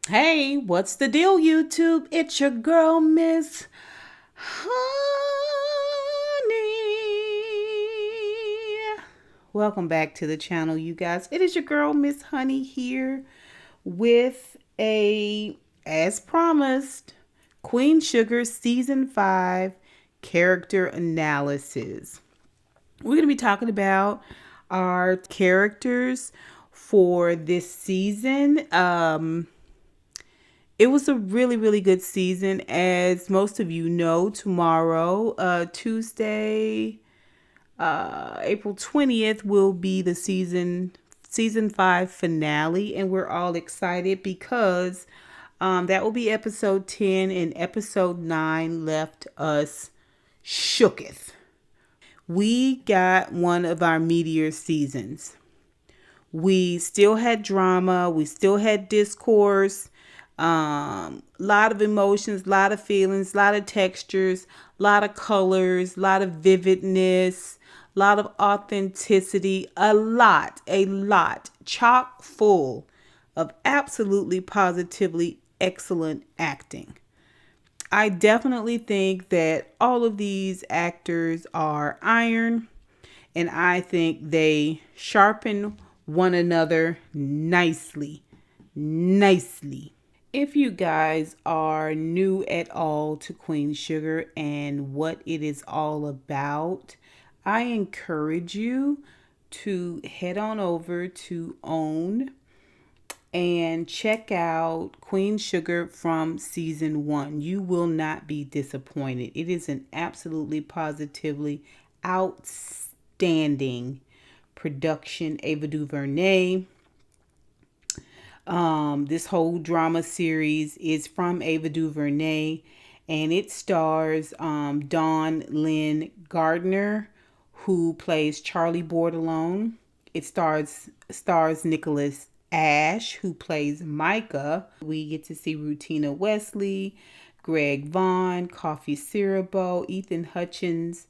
Hey, what's the deal, YouTube? It's your girl, Miss Honey. Welcome back to the channel, you guys. It is your girl, Miss Honey, here with as promised, Queen Sugar Season 5 character analysis. We're going to be talking about our characters for this season. It was a really, really good season. As most of you know, tomorrow, Tuesday, April 20th, will be the season 5 finale, and we're all excited because that will be episode 10, and episode 9 left us shooketh. We got one of our meteor seasons. We still had drama, we still had discourse, lot of emotions, lot of feelings, lot of textures, lot of colors, lot of vividness, lot of authenticity, a lot chock full of absolutely positively excellent acting. I definitely think that all of these actors are iron, and I think they sharpen one another nicely. Nicely. If you guys are new at all to Queen Sugar and what it is all about, I encourage you to head on over to OWN and check out Queen Sugar from season 1. You will not be disappointed. It is an absolutely positively outstanding production. Ava DuVernay. This whole drama series is from Ava DuVernay, and it stars Dawn Lynn Gardner, who plays Charlie Bordelon. It stars Nicholas Ash, who plays Micah. We get to see Rutina Wesley, Greg Vaughn, Coffee Cirabo, Ethan Hutchins.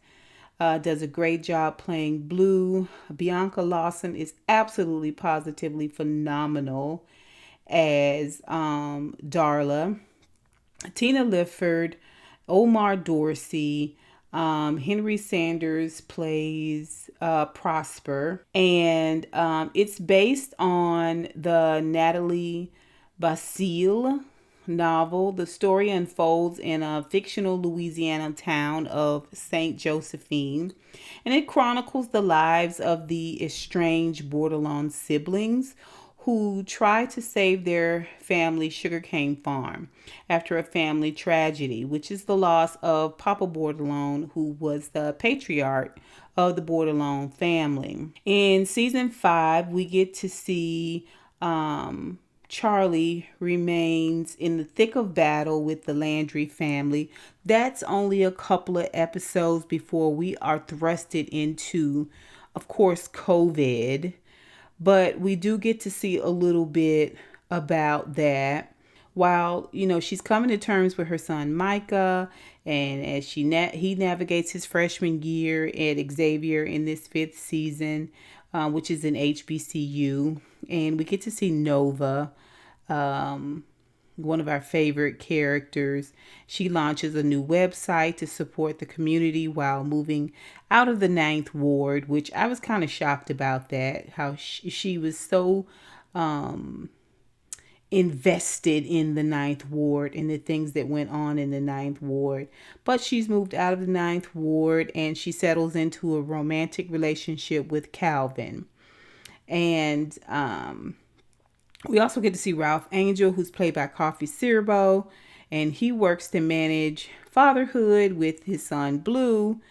Does a great job playing Blue. Bianca Lawson is absolutely positively phenomenal as Darla. Tina Lifford, Omar Dorsey, Henry Sanders plays Prosper, and it's based on the Natalie Basile novel. The story unfolds in a fictional Louisiana town of St. Josephine, and it chronicles the lives of the estranged Bordelon siblings who try to save their family sugarcane farm after a family tragedy, which is the loss of Papa Bordelon, who was the patriarch of the Bordelon family. In season 5, we get to see Charlie remains in the thick of battle with the Landry family. That's only a couple of episodes before we are thrusted into, of course, COVID. But we do get to see a little bit about that. While, she's coming to terms with her son Micah, and as he navigates his freshman year at Xavier in this 5th season, which is an HBCU, and we get to see Nova, one of our favorite characters. She launches a new website to support the community while moving out of the 9th Ward, which I was kind of shocked about that, how she was so invested in the 9th Ward and the things that went on in the 9th Ward. But she's moved out of the 9th Ward and she settles into a romantic relationship with Calvin. And we also get to see Ralph Angel, who's played by Coffee Cirabo, and he works to manage fatherhood with his son Blue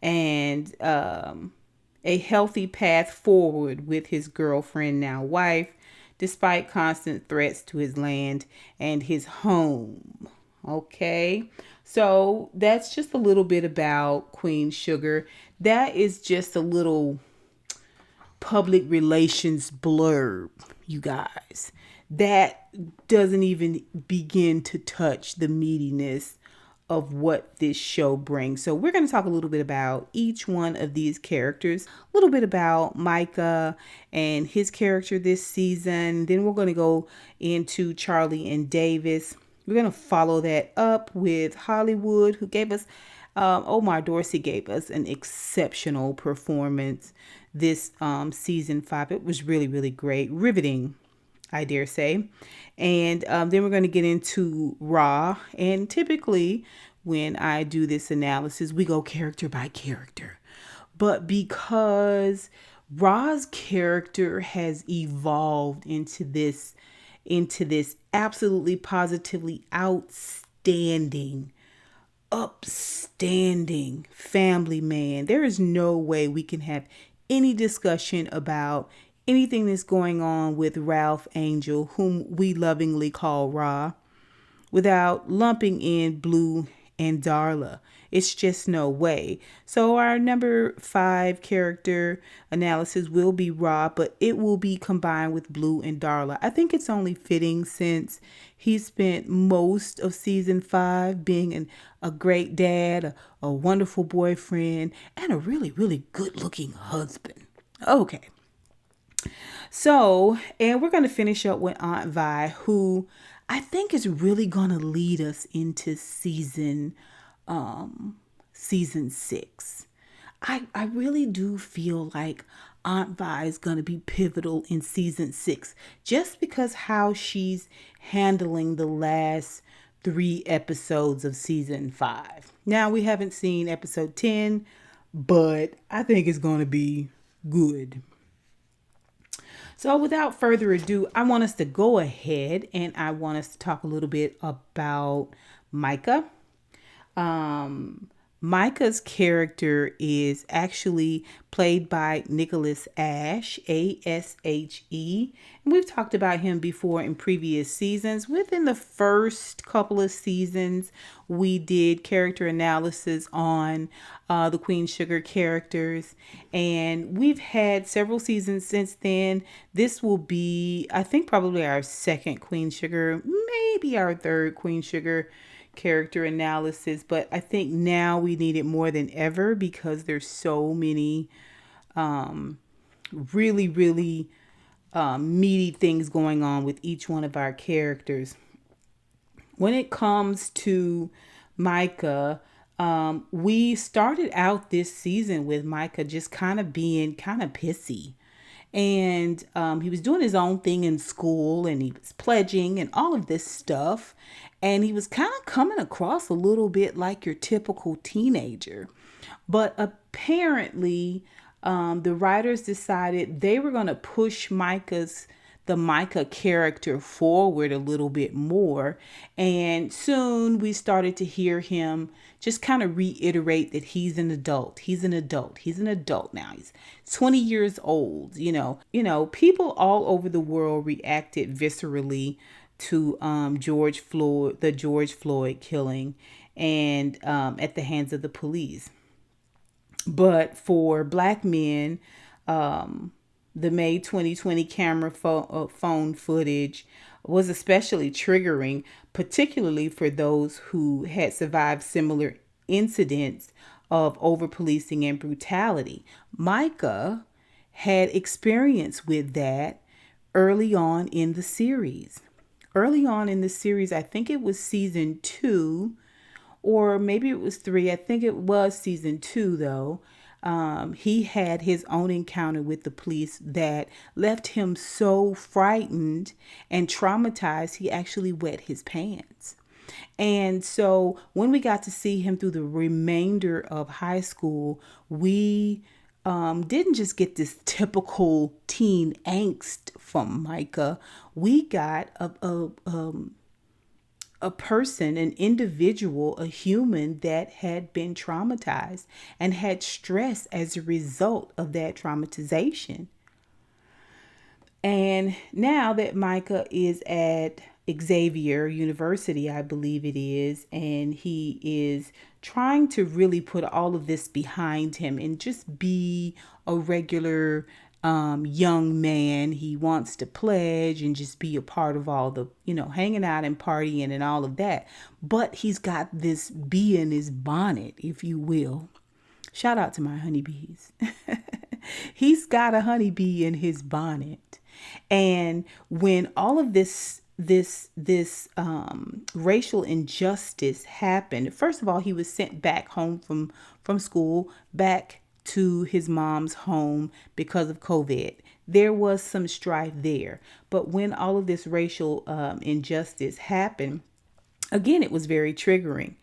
and a healthy path forward with his girlfriend, now wife, despite constant threats to his land and his home. Okay, so that's just a little bit about Queen Sugar. That is just a little public relations blurb, you guys. That doesn't even begin to touch the meatiness of what this show brings. So we're going to talk a little bit about each one of these characters, a little bit about Micah and his character this season. Then we're going to go into Charlie and Davis. We're going to follow that up with Hollywood, who gave us, Omar Dorsey gave us an exceptional performance this season 5. It was really, really great, riveting, I dare say. And then we're going to get into Raw. And typically when I do this analysis, we go character by character. But because Raw's character has evolved into this absolutely positively outstanding, upstanding family man, there is no way we can have any discussion about anything that's going on with Ralph Angel, whom we lovingly call Ra, without lumping in Blue and Darla. It's just no way. So our number 5 character analysis will be Ra, but it will be combined with Blue and Darla. I think it's only fitting since he spent most of season 5 being a great dad, a wonderful boyfriend, and a really, really good looking husband. Okay. So, and we're going to finish up with Aunt Vi, who I think is really going to lead us into season 6. I really do feel like Aunt Vi is going to be pivotal in season 6, just because how she's handling the last 3 episodes of season 5. Now, we haven't seen episode 10, but I think it's going to be good. So without further ado, I want us to go ahead and I want us to talk a little bit about Micah. Micah's character is actually played by Nicholas Ashe, Ashe. And we've talked about him before in previous seasons. Within the first couple of seasons, we did character analysis on the Queen Sugar characters. And we've had several seasons since then. This will be, I think, probably our second Queen Sugar, maybe our third Queen Sugar character analysis, but I think now we need it more than ever because there's so many really, really meaty things going on with each one of our characters. When it comes to Micah, we started out this season with Micah just kind of being kind of pissy. And he was doing his own thing in school and he was pledging and all of this stuff. And he was kind of coming across a little bit like your typical teenager. But apparently, the writers decided they were going to push the Micah character forward a little bit more. And soon we started to hear him just kind of reiterate that he's an adult. He's an adult. He's an adult now. He's 20 years old. You know, people all over the world reacted viscerally to the George Floyd killing and at the hands of the police. But for Black men, the May 2020 camera phone footage was especially triggering, particularly for those who had survived similar incidents of over-policing and brutality. Micah had experience with that early on in the series. I think it was season 2, or maybe it was 3. I think it was season 2, though. He had his own encounter with the police that left him so frightened and traumatized, he actually wet his pants. And so when we got to see him through the remainder of high school, we didn't just get this typical teen angst from Micah. We got a person, an individual, a human that had been traumatized and had stress as a result of that traumatization. And now that Micah is at Xavier University, I believe it is, and he is trying to really put all of this behind him and just be a regular young man. He wants to pledge and just be a part of all the, hanging out and partying and all of that. But he's got this bee in his bonnet, if you will. Shout out to my honeybees. He's got a honeybee in his bonnet. And when all of this racial injustice happened, first of all, he was sent back home from school, back to his mom's home because of COVID. There was some strife there. But when all of this racial injustice happened, again, it was very triggering.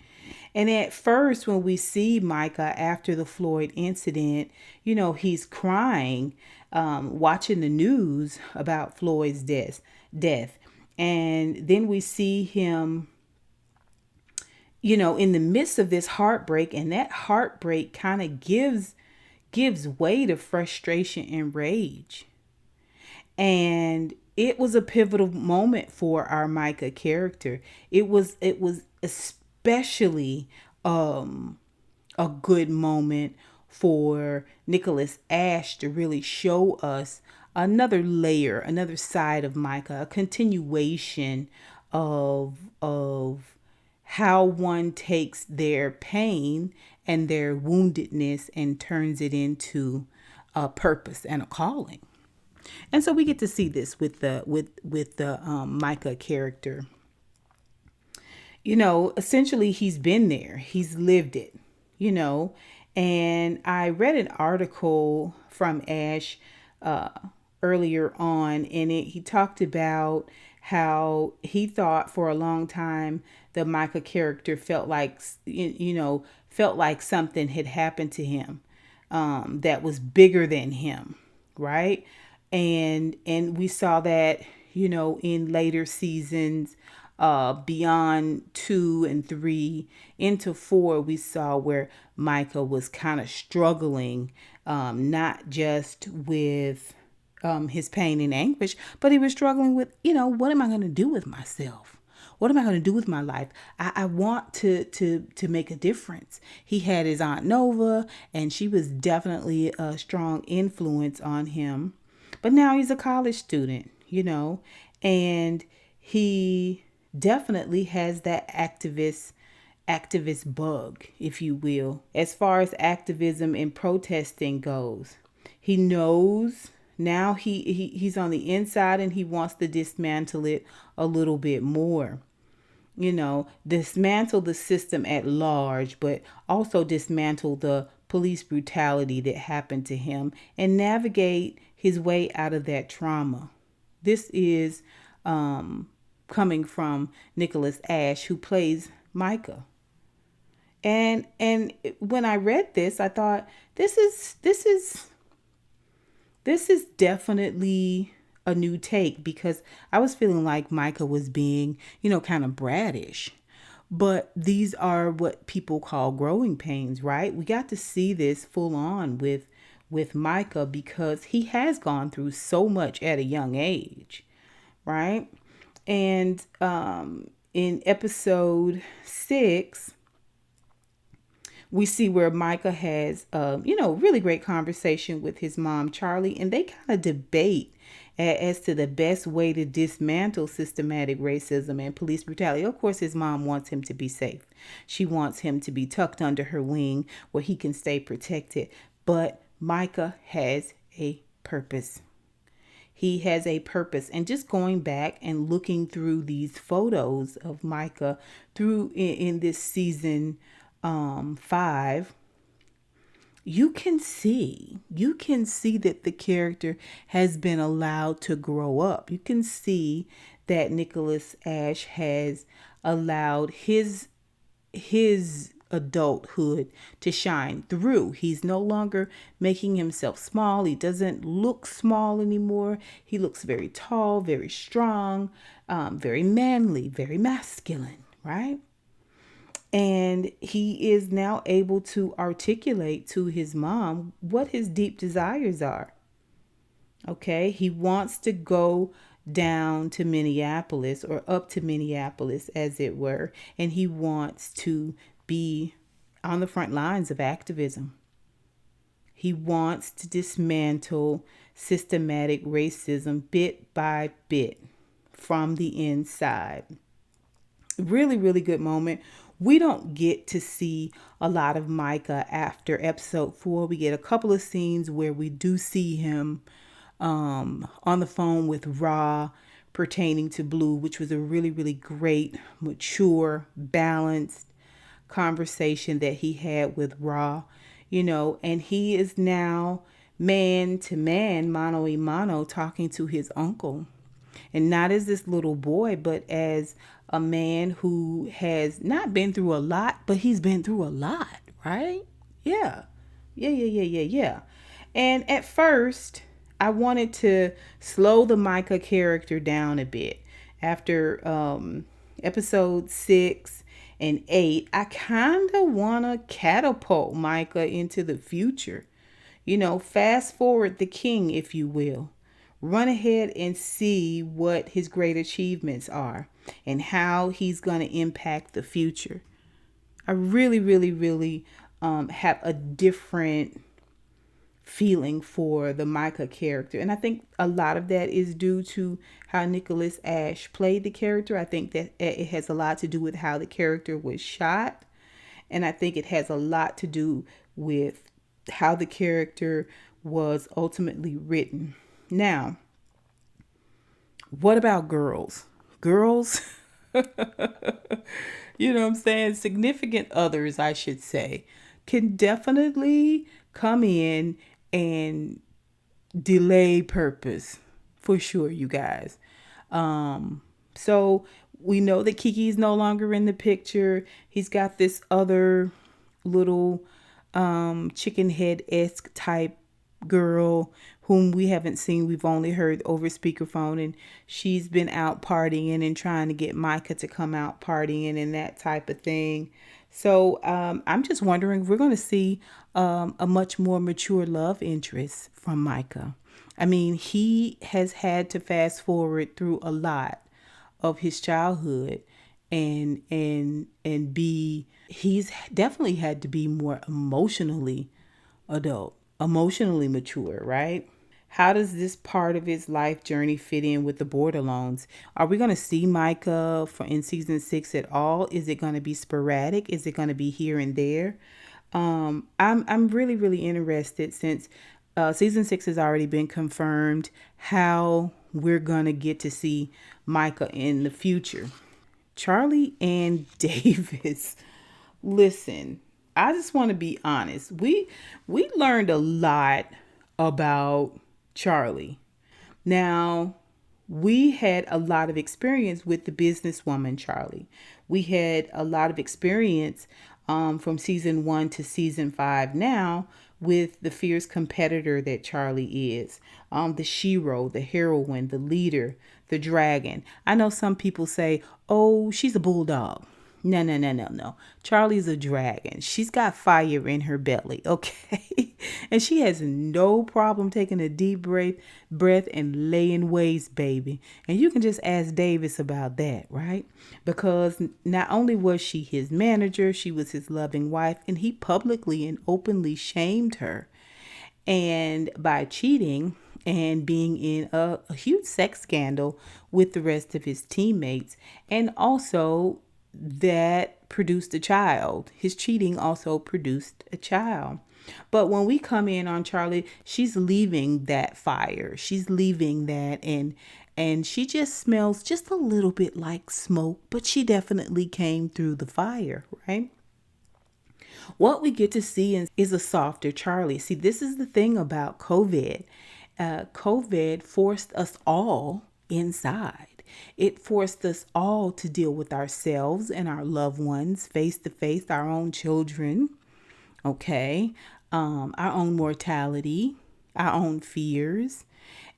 And at first, when we see Micah after the Floyd incident, he's crying, watching the news about Floyd's death. And then we see him, in the midst of this heartbreak, and that heartbreak kind of gives way to frustration and rage. And it was a pivotal moment for our Micah character. It was especially a good moment for Nicholas Ash to really show us another layer, another side of Micah, a continuation of how one takes their pain and their woundedness and turns it into a purpose and a calling. And so we get to see this with the Micah character. Essentially he's been there. He's lived it, And I read an article from Ash earlier on, and he talked about how he thought for a long time the Micah character felt like something had happened to him that was bigger than him, right? And we saw that in later seasons, beyond 2 and 3 into 4, we saw where Micah was kind of struggling, not just with his pain and anguish, but he was struggling with, what am I going to do with myself? What am I going to do with my life? I want to make a difference. He had his Aunt Nova, and she was definitely a strong influence on him. But now he's a college student, and he definitely has that activist bug, if you will, as far as activism and protesting goes. He knows now he's on the inside, and he wants to dismantle it a little bit more. Dismantle the system at large, but also dismantle the police brutality that happened to him and navigate his way out of that trauma. This is coming from Nicholas Ash, who plays Micah. And when I read this, I thought this is definitely a new take, because I was feeling like Micah was being, kind of brattish. But these are what people call growing pains, right? We got to see this full on with Micah, because he has gone through so much at a young age, right? And in episode 6, we see where Micah has, really great conversation with his mom, Charlie, and they kind of debate as to the best way to dismantle systematic racism and police brutality. Of course, his mom wants him to be safe. She wants him to be tucked under her wing where he can stay protected. But Micah has a purpose. He has a purpose. And just going back and looking through these photos of Micah through in this season 5, you can see that the character has been allowed to grow up. You can see that Nicholas Ash has allowed his adulthood to shine through. He's no longer making himself small. He doesn't look small anymore. He looks very tall, very strong, very manly, very masculine, right? And he is now able to articulate to his mom what his deep desires are. Okay, he wants to go down to Minneapolis, or up to Minneapolis, as it were, and he wants to be on the front lines of activism. He wants to dismantle systematic racism bit by bit from the inside. Really, really good moment. We don't get to see a lot of Micah after episode 4. We get a couple of scenes where we do see him on the phone with Ra pertaining to Blue, which was a really, really great, mature, balanced conversation that he had with Ra, and he is now man to man, mano a mano, talking to his uncle. And not as this little boy, but as a man who has not been through a lot, but he's been through a lot, right? Yeah. Yeah. And at first, I wanted to slow the Micah character down a bit. After episode 6 and 8, I kind of want to catapult Micah into the future. Fast forward the king, if you will. Run ahead and see what his great achievements are and how he's going to impact the future. I really, really, really have a different feeling for the Micah character. And I think a lot of that is due to how Nicholas Ash played the character. I think that it has a lot to do with how the character was shot. And I think it has a lot to do with how the character was ultimately written. Now, what about girls? Girls, you know what I'm saying? Significant others, I should say, can definitely come in and delay purpose for sure, you guys. So we know that Kiki's no longer in the picture. He's got this other little chicken head-esque type girl whom we haven't seen. We've only heard over speakerphone, and she's been out partying and trying to get Micah to come out partying and that type of thing. So I'm just wondering if we're going to see a much more mature love interest from Micah. I mean, he has had to fast forward through a lot of his childhood and be he's definitely had to be more emotionally adult, emotionally mature, right? How does this part of his life journey fit in with the Borderlones? Are we going to see Micah in season 6 at all? Is it going to be sporadic? Is it going to be here and there? I'm really, really interested since season 6 has already been confirmed how we're going to get to see Micah in the future. Charlie and Davis. Listen, I just want to be honest. We learned a lot about Charlie. Now, we had a lot of experience with the businesswoman Charlie. We had a lot of experience from season 1 to season 5 now with the fierce competitor that Charlie is. The shero, the heroine, the leader, the dragon. I know some people say, oh, she's a bulldog. No. Charlie's a dragon. She's got fire in her belly, okay? And she has no problem taking a deep breath and laying waste, baby. And you can just ask Davis about that, right? Because not only was she his manager, she was his loving wife, and he publicly and openly shamed her. And by cheating and being in a huge sex scandal with the rest of his teammates, and also that produced a child. His cheating also produced a child. But when we come in on Charlie, she's leaving that fire. She's leaving that, and she just smells just a little bit like smoke, but she definitely came through the fire, right? What we get to see is a softer Charlie. See, this is the thing about COVID. COVID forced us all inside. It forced us all to deal with ourselves and our loved ones face to face, our own children, okay, our own mortality, our own fears.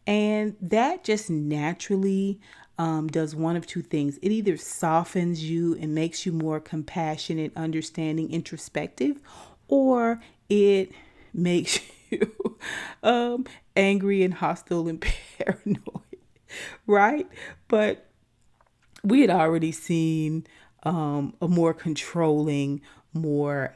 And that just naturally does one of two things. It either softens you and makes you more compassionate, understanding, introspective, or it makes you angry and hostile and paranoid. Right? But we had already seen a more controlling, more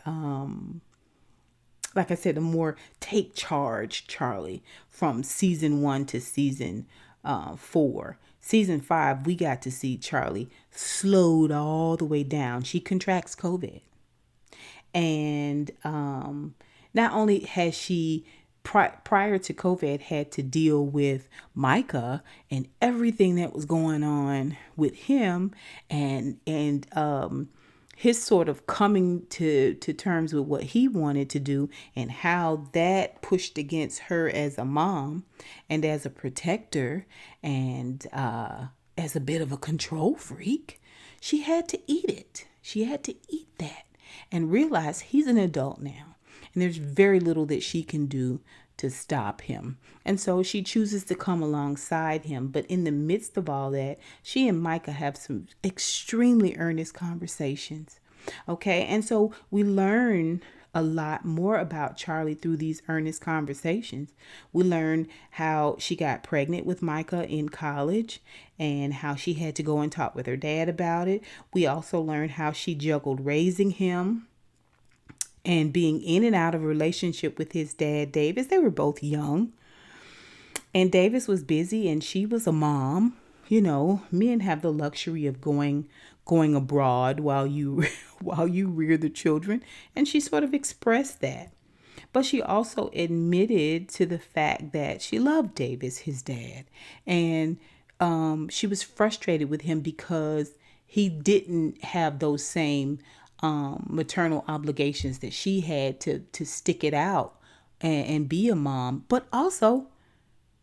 like I said, a more take charge Charlie from season 1 to season 4. Season 5, we got to see Charlie slowed all the way down. She contracts COVID. And not only has she prior to COVID had to deal with Micah and everything that was going on with him, and his sort of coming to terms with what he wanted to do and how that pushed against her as a mom and as a protector and as a bit of a control freak. She had to eat it. She had to eat that and realize he's an adult now. And there's very little that she can do to stop him. And so she chooses to come alongside him. But in the midst of all that, she and Micah have some extremely earnest conversations. Okay. And so we learn a lot more about Charlie through these earnest conversations. We learn how she got pregnant with Micah in college and how she had to go and talk with her dad about it. We also learned how she juggled raising him and being in and out of a relationship with his dad, Davis. They were both young. And Davis was busy and she was a mom. You know, men have the luxury of going abroad while you rear the children. And she sort of expressed that. But she also admitted to the fact that she loved Davis, his dad. And she was frustrated with him because he didn't have those same maternal obligations that she had to stick it out and be a mom. But also,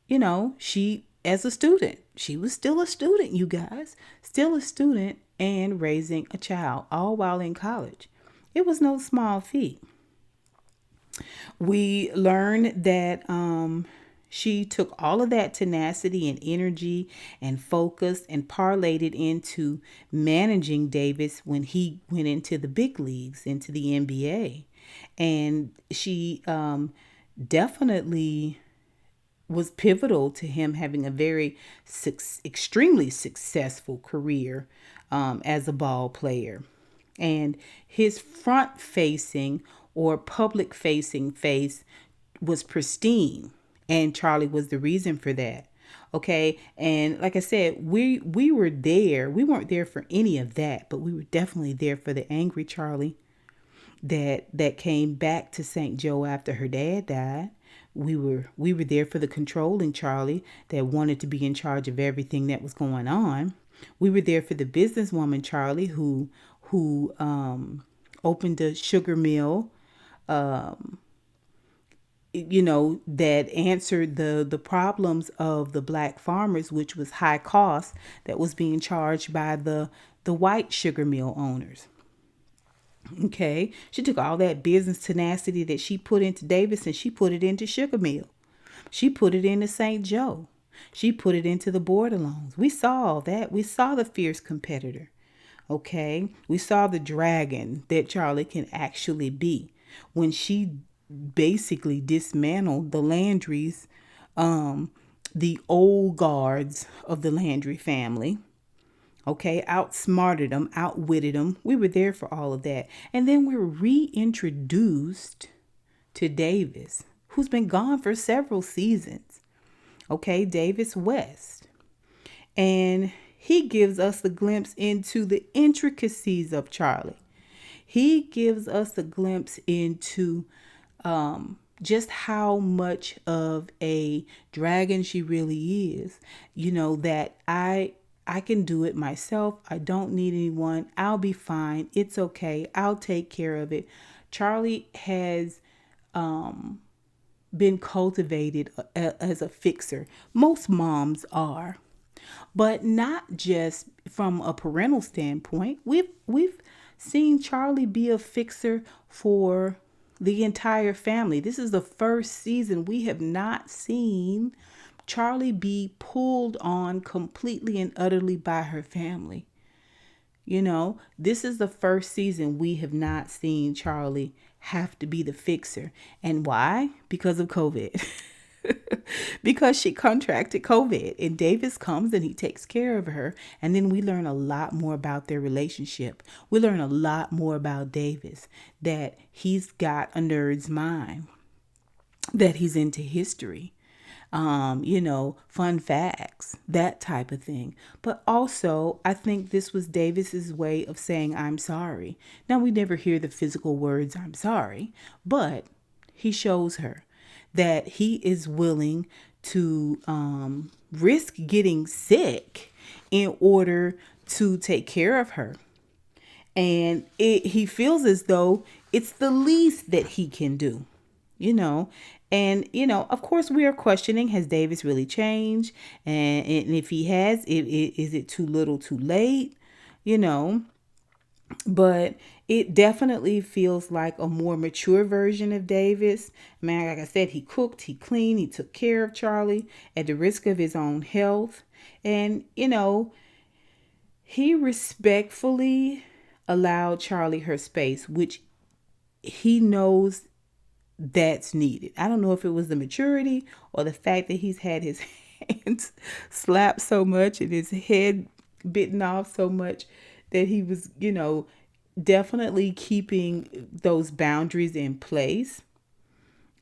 you know, she, as a student, she was still a student, you guys, still a student and raising a child, all while in college. It was no small feat. We learned that she took all of that tenacity and energy and focus and parlayed it into managing Davis when he went into the big leagues, into the NBA. And she definitely was pivotal to him having a very extremely successful career as a ball player. And his front facing or public facing face was pristine. And Charlie was the reason for that. Okay. And like I said, we were there. We weren't there for any of that, but we were definitely there for the angry Charlie that came back to St. Joe after her dad died. We were there for the controlling Charlie that wanted to be in charge of everything that was going on. We were there for the businesswoman Charlie who opened a sugar mill, that answered the problems of the black farmers, which was high cost that was being charged by the white sugar mill owners. Okay. She took all that business tenacity that she put into Davis and she put it into sugar mill. She put it into St. Joe. She put it into the border loans. We saw all that. We saw the fierce competitor. Okay. We saw the dragon that Charlie can actually be when she basically dismantled the Landrys, the old guards of the Landry family. Okay, outsmarted them, outwitted them. We were there for all of that. And then we're reintroduced to Davis, who's been gone for several seasons. Okay, Davis West. And he gives us the glimpse into the intricacies of Charlie. He gives us a glimpse into just how much of a dragon she really is. You know, that I can do it myself. I don't need anyone. I'll be fine. It's okay. I'll take care of it. Charlie has been cultivated as a fixer. Most moms are, but not just from a parental standpoint. We've seen Charlie be a fixer for the entire family. This is the first season we have not seen Charlie be pulled on completely and utterly by her family. You know, this is the first season we have not seen Charlie have to be the fixer. And why? Because of COVID. because she contracted COVID. And Davis comes and he takes care of her. And then we learn a lot more about their relationship. We learn a lot more about Davis, that he's got a nerd's mind, that he's into history, fun facts, that type of thing. But also, I think this was Davis's way of saying, I'm sorry. Now, we never hear the physical words, I'm sorry, but he shows her that he is willing to risk getting sick in order to take care of her. And he feels as though it's the least that he can do, you know. And, of course, we are questioning, has Davis really changed? And if he has, is it too little too late? But it definitely feels like a more mature version of Davis. Man, like I said, he cooked, he cleaned, he took care of Charlie at the risk of his own health. And, he respectfully allowed Charlie her space, which he knows that's needed. I don't know if it was the maturity or the fact that he's had his hands slapped so much and his head bitten off so much that he was, definitely keeping those boundaries in place,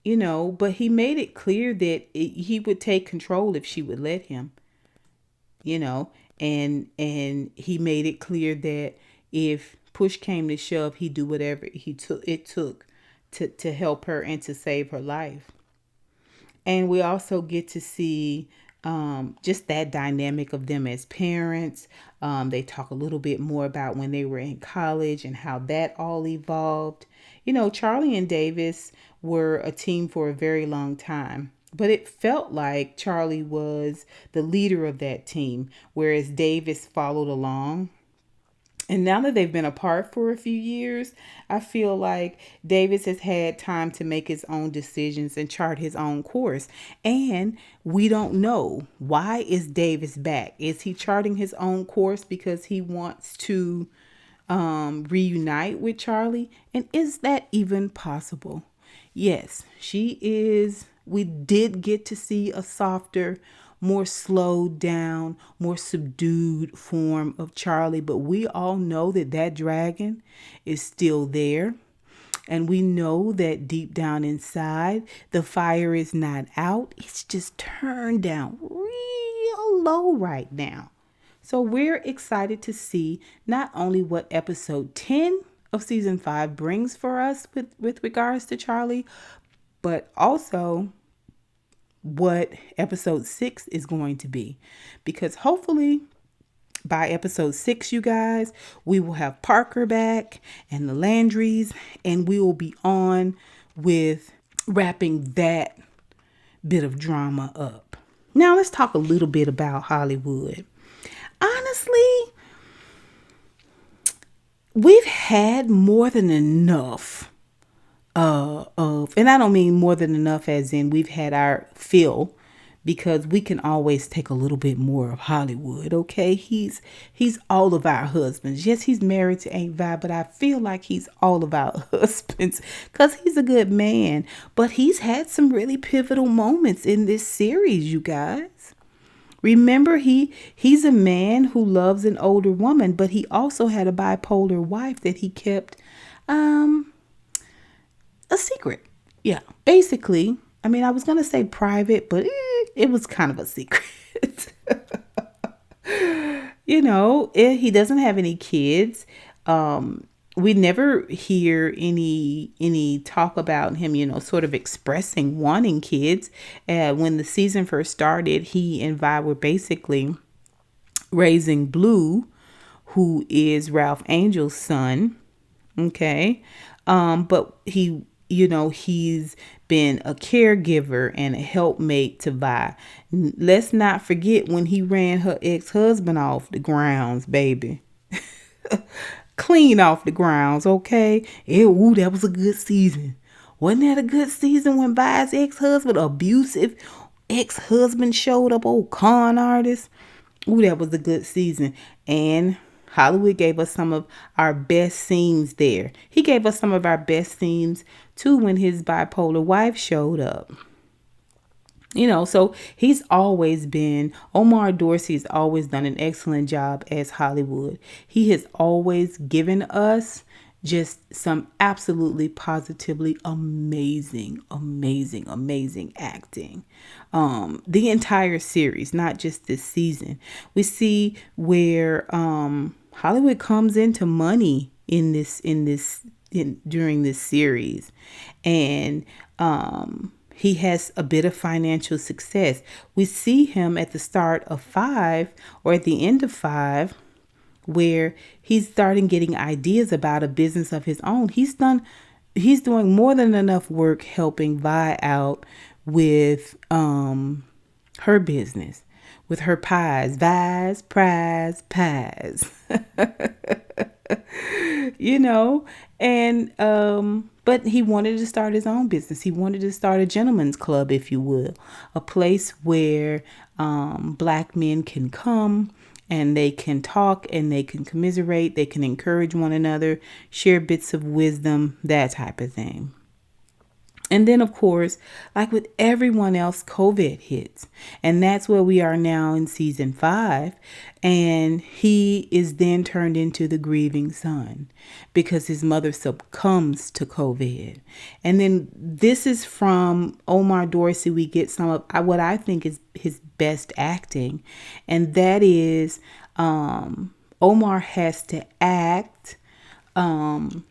but he made it clear that he would take control if she would let him, and he made it clear that if push came to shove, he'd do whatever it took to help her and to save her life. And we also get to see just that dynamic of them as parents. They talk a little bit more about when they were in college and how that all evolved. Charlie and Davis were a team for a very long time, but it felt like Charlie was the leader of that team, whereas Davis followed along. And now that they've been apart for a few years, I feel like Davis has had time to make his own decisions and chart his own course. And we don't know, why is Davis back? Is he charting his own course because he wants to reunite with Charlie? And is that even possible? Yes, she is. We did get to see a softer, more slowed down, more subdued form of Charlie. But we all know that dragon is still there. And we know that deep down inside, the fire is not out. It's just turned down real low right now. So we're excited to see not only what episode 10 of season 5 brings for us with regards to Charlie, but also what episode 6 is going to be, because hopefully by episode 6, you guys, we will have Parker back and the Landrys, and we will be on with wrapping that bit of drama up. Now let's talk a little bit about Hollywood. Honestly, we've had more than enough and I don't mean more than enough as in we've had our fill, because we can always take a little bit more of Hollywood, okay? He's all of our husbands. Yes, he's married to Aunt Vi, but I feel like he's all of our husbands because he's a good man. But he's had some really pivotal moments in this series, you guys. Remember, he's a man who loves an older woman, but he also had a bipolar wife that he kept a secret. Yeah, basically. I mean, I was going to say private, but it was kind of a secret. He doesn't have any kids. We never hear any talk about him, sort of expressing wanting kids. When the season first started, he and Vi were basically raising Blue, who is Ralph Angel's son. Okay. But he's been a caregiver and a helpmate to Vi. Let's not forget when he ran her ex-husband off the grounds, baby. Clean off the grounds, okay? That was a good season. Wasn't that a good season when Vi's ex-husband, abusive ex-husband, showed up, old con artist? That was a good season. And Hollywood gave us some of our best scenes there. He gave us some of our best scenes too when his bipolar wife showed up. So he's always been, Omar Dorsey has always done an excellent job as Hollywood. He has always given us just some absolutely positively amazing acting. The entire series, not just this season. We see where Hollywood comes into money during this series. And he has a bit of financial success. We see him at the start of 5 or at the end of 5 where he's starting getting ideas about a business of his own. He's doing more than enough work helping Vi out with her business, with her pies, Vi's Prize Pies. you know, and but he wanted to start his own business. He wanted to start a gentleman's club, if you will, a place where black men can come and they can talk and they can commiserate, they can encourage one another, share bits of wisdom, that type of thing. And then, of course, like with everyone else, COVID hits. And that's where we are now in season 5. And he is then turned into the grieving son because his mother succumbs to COVID. And then this is from Omar Dorsey. We get some of what I think is his best acting. And that is Omar has to act and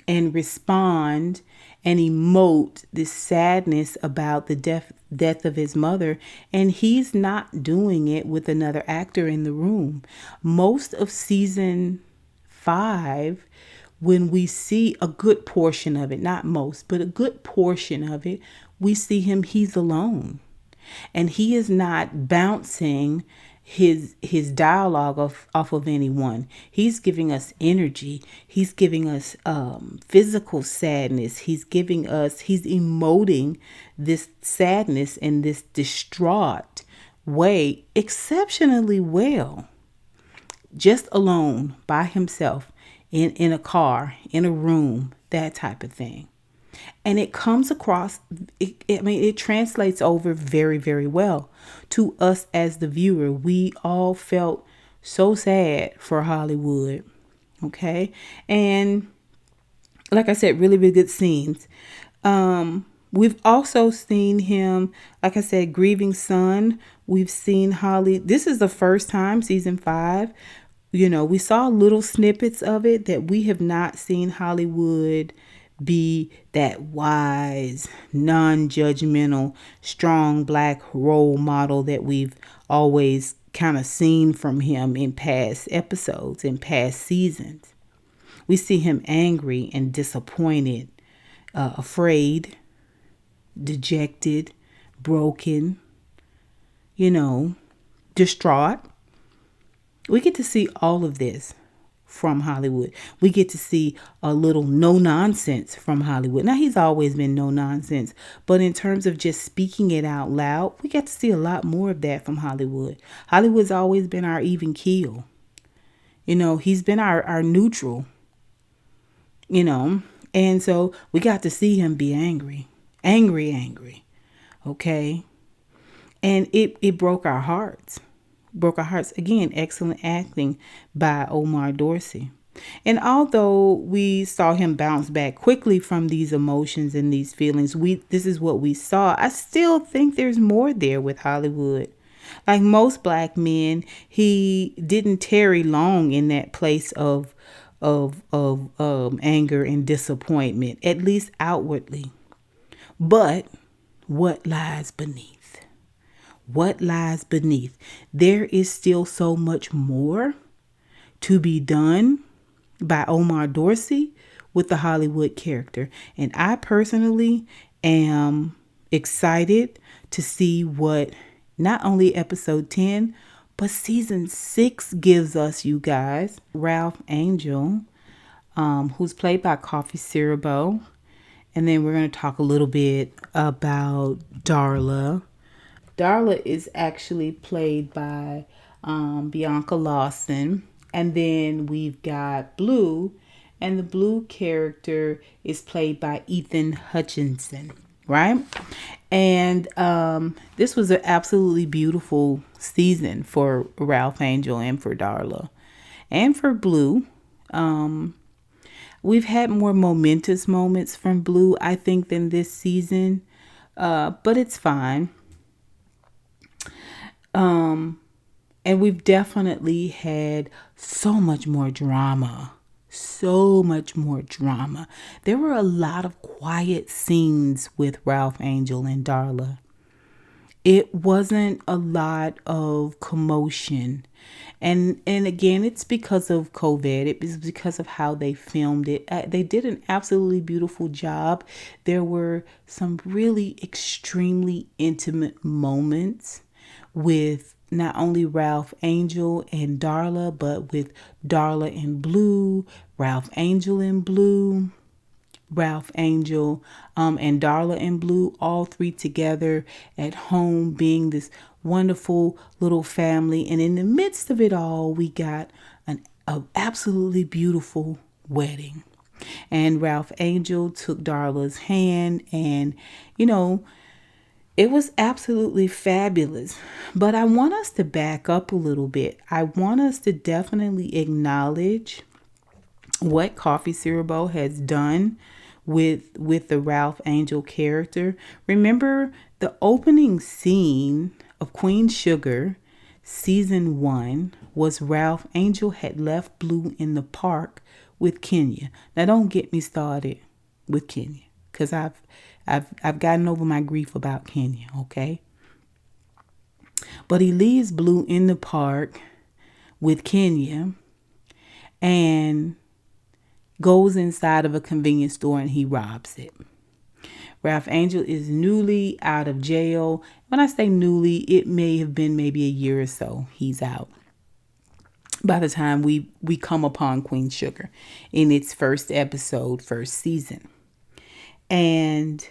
respond and emote this sadness about the death of his mother, and he's not doing it with another actor in the room. Most of season 5, when we see a good portion of it, not most, but a good portion of it, we see he's alone. And he is not bouncing his dialogue off of anyone. He's giving us energy. He's giving us physical sadness. He's emoting this sadness in this distraught way exceptionally well. Just alone, by himself, in a car, in a room, that type of thing. And it comes across, it translates over very, very well to us as the viewer. We all felt so sad for Hollywood. Okay. And like I said, really, really good scenes. We've also seen him, like I said, grieving son. We've seen Holly. This is the first time, season 5. We saw little snippets of it that we have not seen Hollywood be that wise, non-judgmental, strong black role model that we've always kind of seen from him in past episodes, in past seasons. We see him angry and disappointed, afraid, dejected, broken, distraught. We get to see all of this from Hollywood. We get to see a little no nonsense from Hollywood. Now, he's always been no nonsense, but in terms of just speaking it out loud, we get to see a lot more of that from Hollywood. Hollywood's always been our even keel. He's been our neutral, and so we got to see him be angry. Okay. And it broke our hearts. Again, excellent acting by Omar Dorsey. And although we saw him bounce back quickly from these emotions and these feelings, this is what we saw. I still think there's more there with Hollywood. Like most black men, he didn't tarry long in that place of anger and disappointment, at least outwardly. But what lies beneath? What lies beneath? There is still so much more to be done by Omar Dorsey with the Hollywood character. And I personally am excited to see what not only episode 10, but season 6 gives us, you guys. Ralph Angel, who's played by Coffee Cerebro. And then we're going to talk a little bit about Darla. Darla is actually played by Bianca Lawson. And then we've got Blue. And the Blue character is played by Ethan Hutchinson. right? And this was an absolutely beautiful season for Ralph Angel and for Darla and for Blue. We've had more momentous moments from Blue, I think, than this season, but it's fine. And we've definitely had so much more drama. So much more drama. There were a lot of quiet scenes with Ralph Angel and Darla. It wasn't a lot of commotion. And again, it's because of COVID. It was because of how they filmed it. They did an absolutely beautiful job. There were some really extremely intimate moments with not only Ralph Angel and Darla, but with Darla and Blue, Ralph Angel and Blue, Ralph Angel, and Darla and Blue, all three together at home, being this wonderful little family. And in the midst of it all, we got an absolutely beautiful wedding. And Ralph Angel took Darla's hand, and it was absolutely fabulous. But I want us to back up a little bit. I want us to definitely acknowledge what Coffee Cerebro has done with the Ralph Angel character. Remember the opening scene of Queen Sugar season 1 was Ralph Angel had left Blue in the park with Kenya. Now don't get me started with Kenya, because I've gotten over my grief about Kenya, okay? But he leaves Blue in the park with Kenya and goes inside of a convenience store and he robs it. Ralph Angel is newly out of jail. When I say newly, it may have been maybe a year or so he's out by the time we come upon Queen Sugar in its first episode, first season. And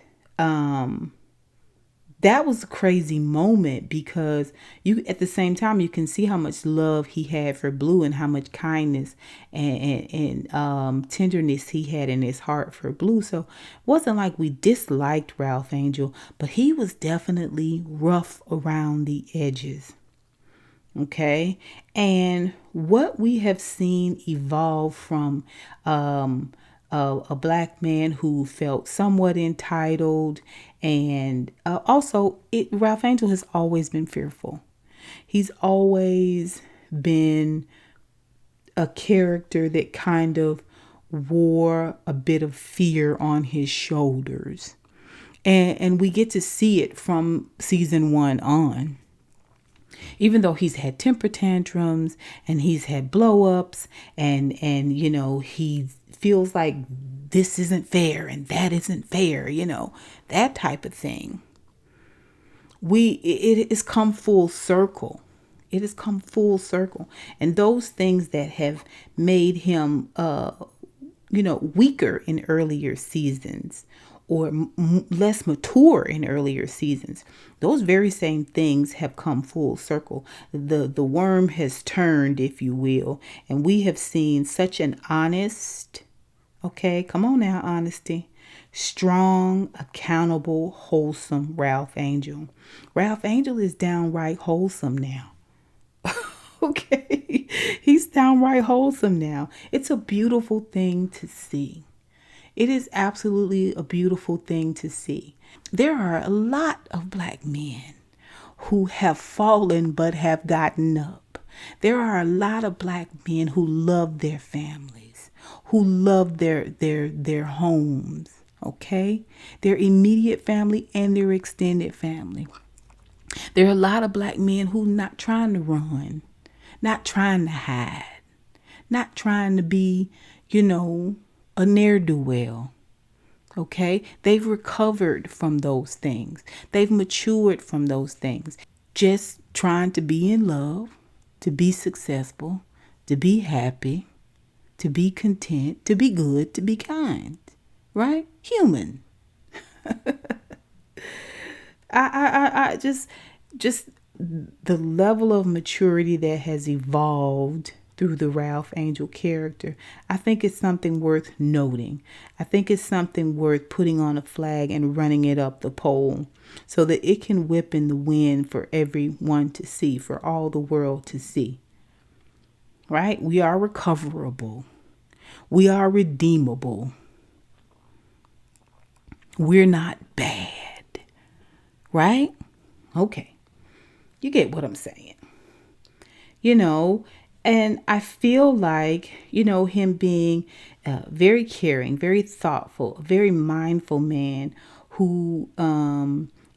that was a crazy moment, because you, at the same time, you can see how much love he had for Blue and how much kindness and tenderness he had in his heart for Blue. So it wasn't like we disliked Ralph Angel, but he was definitely rough around the edges. Okay. And what we have seen evolve from a black man who felt somewhat entitled, and also Ralph Angel has always been fearful. He's always been a character that kind of wore a bit of fear on his shoulders. And we get to see it from season 1 on. Even though he's had temper tantrums and he's had blow ups, and he feels like this isn't fair and that isn't fair, that type of thing. It has come full circle. It has come full circle. And those things that have made him weaker in earlier seasons, or less mature in earlier seasons, those very same things have come full circle. The worm has turned, if you will, and we have seen such an honest, okay, come on now, honesty, strong, accountable, wholesome Ralph Angel. Ralph Angel is downright wholesome now. Okay, he's downright wholesome now. It's a beautiful thing to see. It is absolutely a beautiful thing to see. There are a lot of black men who have fallen but have gotten up. There are a lot of black men who love their families, who love their homes, okay? Their immediate family and their extended family. There are a lot of black men who not trying to run, not trying to hide, not trying to be, a ne'er-do-well. Okay? They've recovered from those things. They've matured from those things. Just trying to be in love, to be successful, to be happy, to be content, to be good, to be kind. Right? Human. I just the level of maturity that has evolved through the Ralph Angel character. I think it's something worth noting. I think it's something worth putting on a flag and running it up the pole so that it can whip in the wind for everyone to see, for all the world to see. Right? We are recoverable. We are redeemable. We're not bad. Right? Okay. You get what I'm saying. And I feel like, him being very caring, very thoughtful, very mindful man who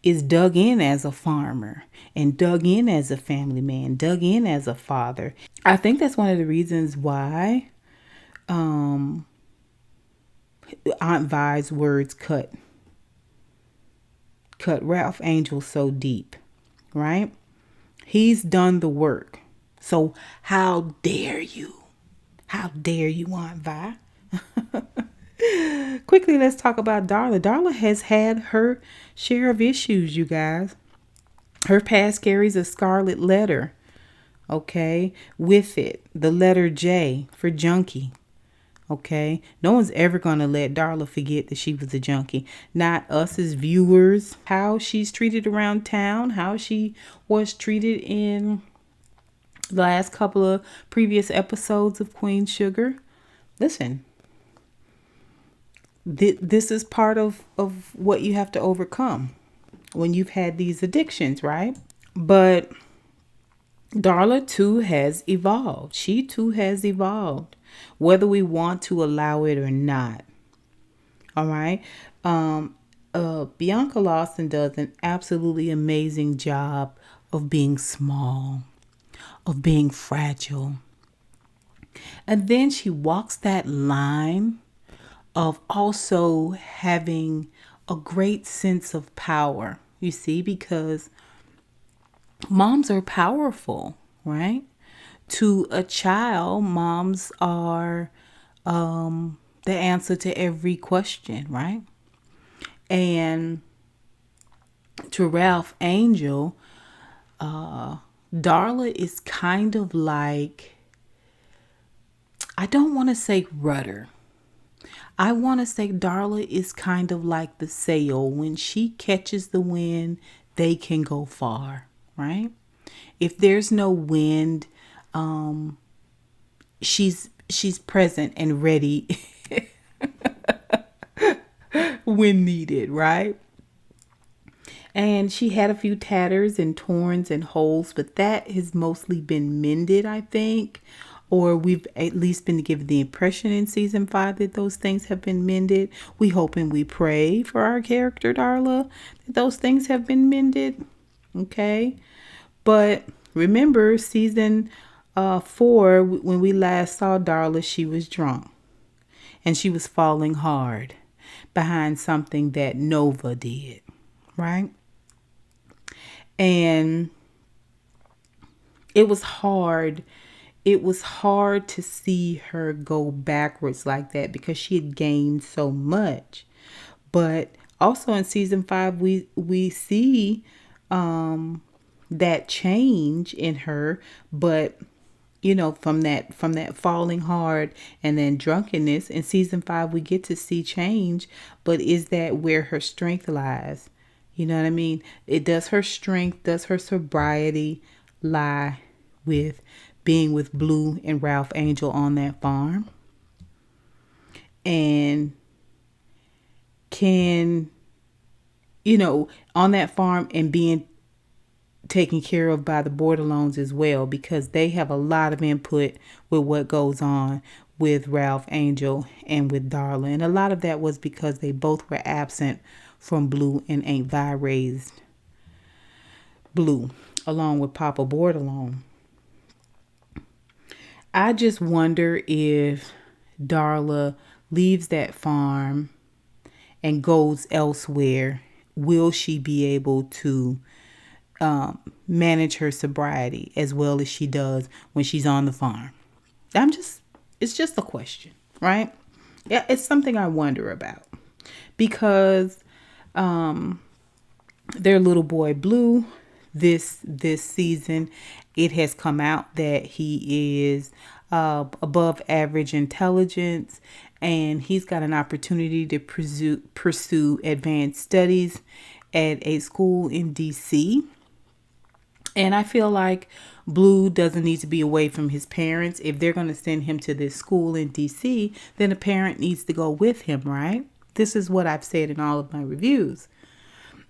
is dug in as a farmer and dug in as a family man, dug in as a father. I think that's one of the reasons why Aunt Vi's words cut Ralph Angel so deep, right? He's done the work. So how dare you? How dare you, Aunt Vi? Quickly, let's talk about Darla. Darla has had her share of issues, you guys. Her past carries a scarlet letter, okay? With it, the letter J for junkie. Okay, no one's ever going to let Darla forget that she was a junkie. Not us as viewers. How she's treated around town, how she was treated in the last couple of previous episodes of Queen Sugar. Listen, this is part of what you have to overcome when you've had these addictions, right? But Darla too has evolved. She too has evolved, whether we want to allow it or not. All right. Bianca Lawson does an absolutely amazing job of being small, of being fragile. And then she walks that line of also having a great sense of power, you see, because moms are powerful, right? To a child, moms are the answer to every question, right? And to Ralph Angel, Darla is kind of like, I don't want to say rudder. I want to say Darla is kind of like the sail. When she catches the wind, they can go far, right? If there's no wind, she's present and ready when needed, right? And she had a few tatters and torns and holes, but that has mostly been mended, I think. Or we've at least been given the impression in season 5 that those things have been mended. We hope and we pray for our character, Darla, that those things have been mended. Okay. But remember season 4, when we last saw Darla, she was drunk. And she was falling hard behind something that Nova did. Right? And it was hard. It was hard to see her go backwards like that because she had gained so much. But also in season 5, we see that change in her. But from that falling hard and then drunkenness in season 5, we get to see change. But is that where her strength lies? You know what I mean? Does her strength, does her sobriety lie with being with Blue and Ralph Angel on that farm? And can, on that farm and being taken care of by the Borderlones as well, because they have a lot of input with what goes on with Ralph Angel and with Darla. And a lot of that was because they both were absent from Blue, and Aunt Vi raised Blue along with Papa Bordelon. I just wonder if Darla leaves that farm and goes elsewhere, will she be able to manage her sobriety as well as she does when she's on the farm? It's just a question, right? Yeah, it's something I wonder about, because their little boy Blue, this season, it has come out that he is above average intelligence, and he's got an opportunity to pursue advanced studies at a school in DC. And I feel like Blue doesn't need to be away from his parents. If they're going to send him to this school in DC, then a parent needs to go with him, right? This is what I've said in all of my reviews.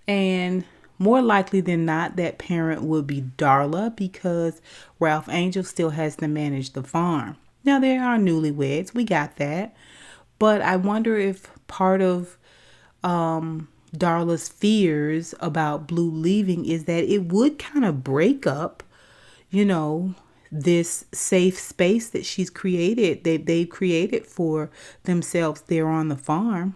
And more likely than not, that parent will be Darla, because Ralph Angel still has to manage the farm. Now, they are newlyweds. We got that. But I wonder if part of Darla's fears about Blue leaving is that it would kind of break up, this safe space that she's created, that they've created for themselves there on the farm.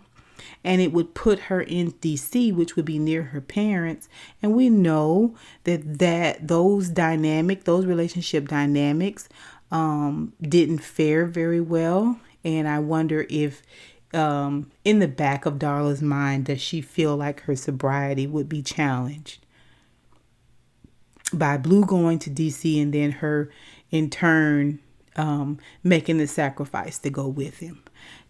And it would put her in DC, which would be near her parents. And we know that those relationship dynamics didn't fare very well. And I wonder if in the back of Darla's mind, does she feel like her sobriety would be challenged by Blue going to DC, and then her in turn making the sacrifice to go with him.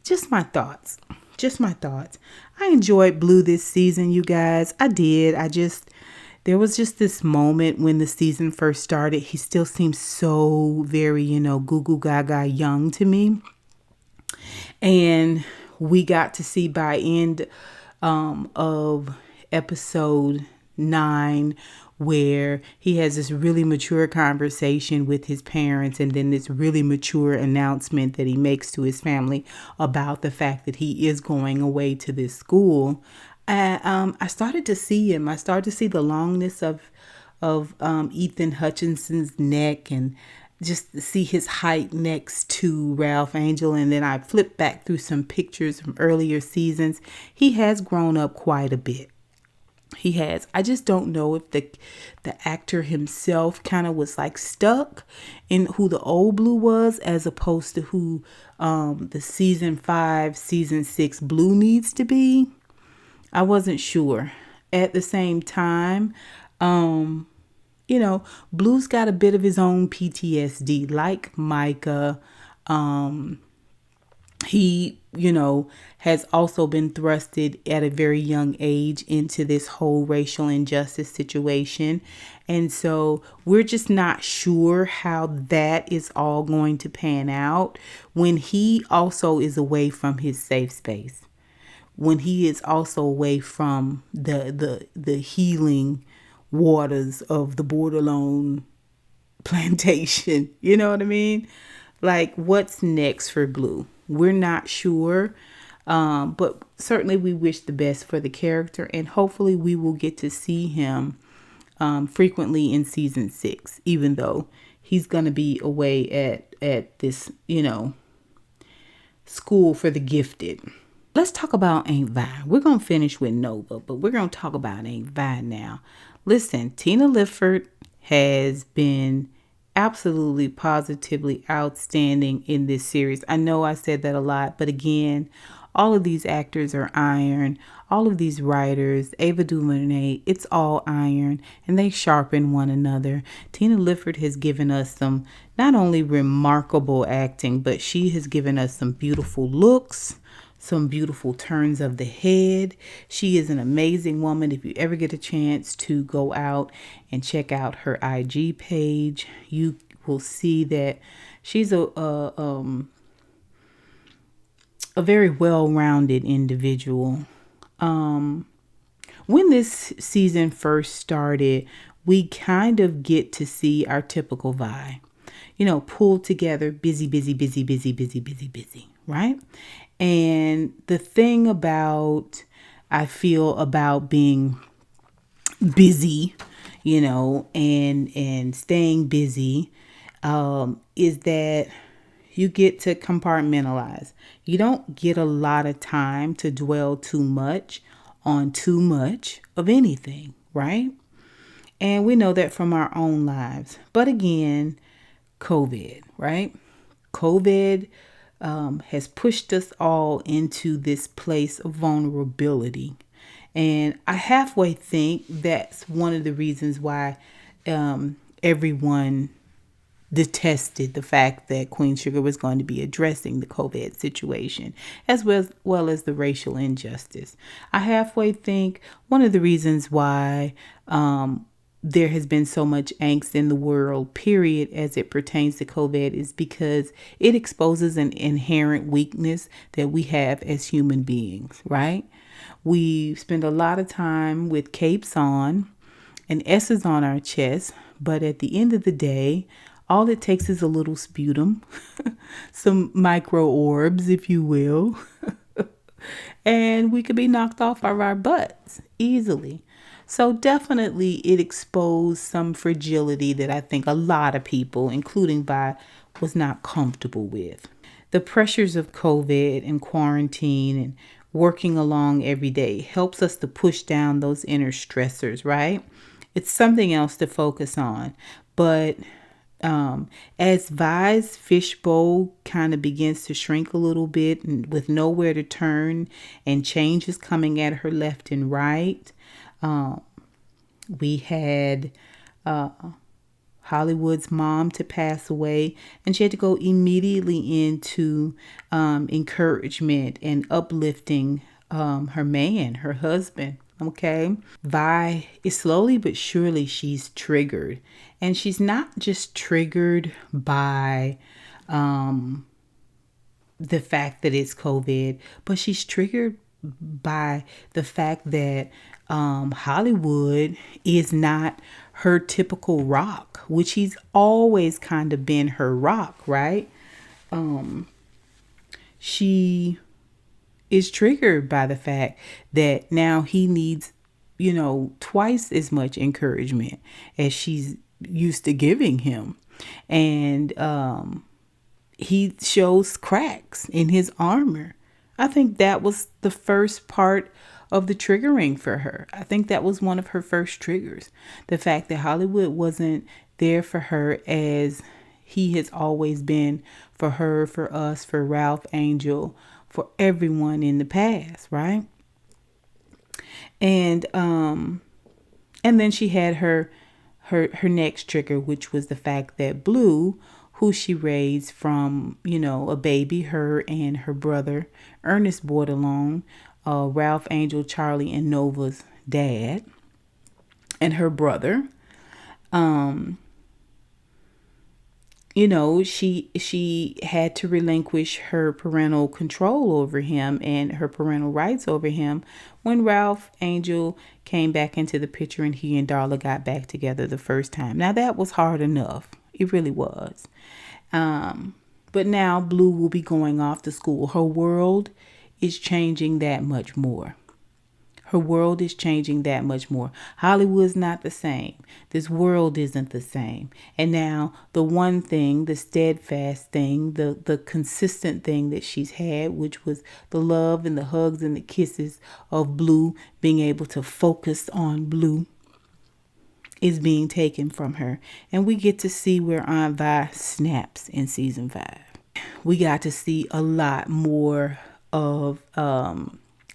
Just my thoughts. I enjoyed Blue this season, you guys. I did. There was just this moment when the season first started. He still seems so very, goo goo gaga young to me. And we got to see by end of episode 9 where he has this really mature conversation with his parents, and then this really mature announcement that he makes to his family about the fact that he is going away to this school. I started to see him. I started to see the longness of Ethan Hutchinson's neck, and just see his height next to Ralph Angel. And then I flipped back through some pictures from earlier seasons. He has grown up quite a bit. He has. I just don't know if the actor himself kind of was like stuck in who the old Blue was, as opposed to who the season 5, season 6 Blue needs to be. I wasn't sure. At the same time, Blue's got a bit of his own PTSD, like Micah. He, has also been thrusted at a very young age into this whole racial injustice situation. And so we're just not sure how that is all going to pan out when he also is away from his safe space, when he is also away from the healing waters of the Bordelon plantation. You know what I mean? Like, what's next for Blue? We're not sure, but certainly we wish the best for the character, and hopefully we will get to see him frequently in season 6, even though he's going to be away at this, school for the gifted. Let's talk about Aunt Vi. We're going to finish with Nova, but we're going to talk about Aunt Vi now. Listen, Tina Lifford has been absolutely positively outstanding in this series. I know I said that a lot, but again, all of these actors are iron. All of these writers, Ava DuVernay, it's all iron, and they sharpen one another. Tina Lifford has given us some not only remarkable acting, but she has given us some beautiful looks, some beautiful turns of the head. She is an amazing woman. If you ever get a chance to go out and check out her IG page, you will see that she's a very well-rounded individual. When this season first started, we kind of get to see our typical Vi, pulled together, busy, right? And the thing I feel about being busy, and staying busy, is that you get to compartmentalize. You don't get a lot of time to dwell too much on too much of anything, right? And we know that from our own lives. But again, COVID, right? COVID has pushed us all into this place of vulnerability. And I halfway think that's one of the reasons why everyone detested the fact that Queen Sugar was going to be addressing the COVID situation, as well as the racial injustice. I halfway think one of the reasons why there has been so much angst in the world, period, as it pertains to COVID, is because it exposes an inherent weakness that we have as human beings, right? We spend a lot of time with capes on and S's on our chest, but at the end of the day, all it takes is a little sputum, some micro orbs, if you will, and we could be knocked off of our butts easily. So definitely it exposed some fragility that I think a lot of people, including Vi, was not comfortable with. The pressures of COVID and quarantine and working along every day helps us to push down those inner stressors, right? It's something else to focus on. But as Vi's fishbowl kind of begins to shrink a little bit and with nowhere to turn and change is coming at her left and right, we had Hollywood's mom to pass away, and she had to go immediately into encouragement and uplifting her husband. Okay. Vi is slowly but surely she's triggered. And she's not just triggered by the fact that it's COVID, but she's triggered by the fact that Hollywood is not her typical rock, which he's always kind of been her rock, right? She is triggered by the fact that now he needs, twice as much encouragement as she's used to giving him. And he shows cracks in his armor. I think that was the first part of the triggering for her. I think that was one of her first triggers. The fact that Hollywood wasn't there for her as he has always been for her, for us, for Ralph Angel, for everyone in the past, right? And then she had her next trigger, which was the fact that Blue, who she raised from, a baby, her and her brother, Ernest brought along, Ralph Angel, Charlie, and Nova's dad, and her brother. She had to relinquish her parental control over him and her parental rights over him when Ralph Angel came back into the picture and he and Darla got back together the first time. Now that was hard enough. It really was. But now Blue will be going off to school. Her world is changing that much more. Her world is changing that much more. Hollywood's not the same. This world isn't the same. And now the one thing, the steadfast thing, the consistent thing that she's had, which was the love and the hugs and the kisses of Blue, being able to focus on Blue, is being taken from her. And we get to see where Aunt Vi snaps in season 5. We got to see a lot more of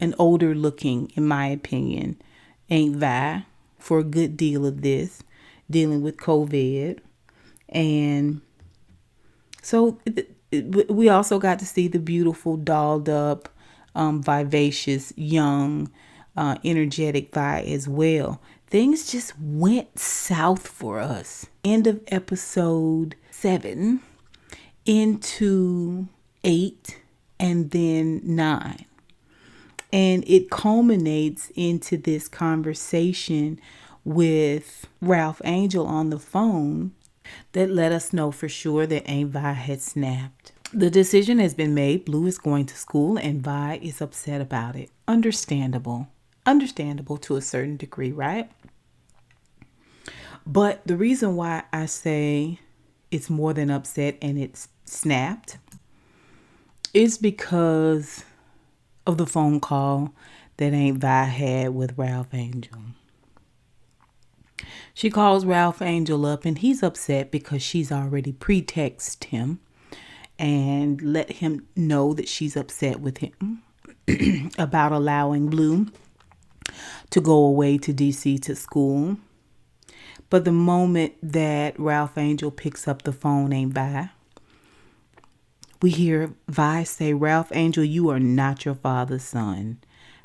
an older looking, in my opinion, Aunt Vi for a good deal of this, dealing with COVID. And so we also got to see the beautiful, dolled up, vivacious, young, energetic Vi as well. Things just went south for us. End of episode 7 into 8 and then 9. And it culminates into this conversation with Ralph Angel on the phone that let us know for sure that Aunt Vi had snapped. The decision has been made. Blue is going to school and Vi is upset about it. Understandable. Understandable to a certain degree, right? But the reason why I say it's more than upset and it's snapped is because of the phone call that Aunt Vi had with Ralph Angel. She calls Ralph Angel up and he's upset because she's already pretexted him and let him know that she's upset with him about allowing Blue to go away to DC to school. But the moment that Ralph Angel picks up the phone, ain't Vi, we hear Vi say, "Ralph Angel, you are not your father's son.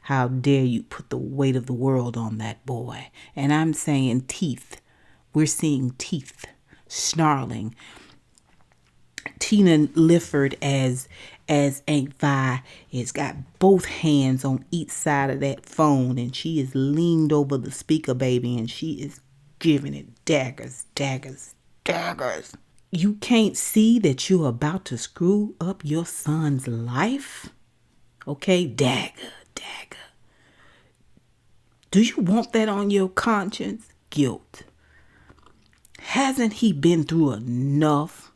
How dare you put the weight of the world on that boy?" And I'm saying teeth. We're seeing teeth snarling. Tina Lifford as Aunt Vi has got both hands on each side of that phone, and she is leaned over the speaker, baby, and she is giving it daggers, daggers, daggers. You can't see that you're about to screw up your son's life? Okay, dagger, dagger. Do you want that on your conscience? Guilt. Hasn't he been through enough?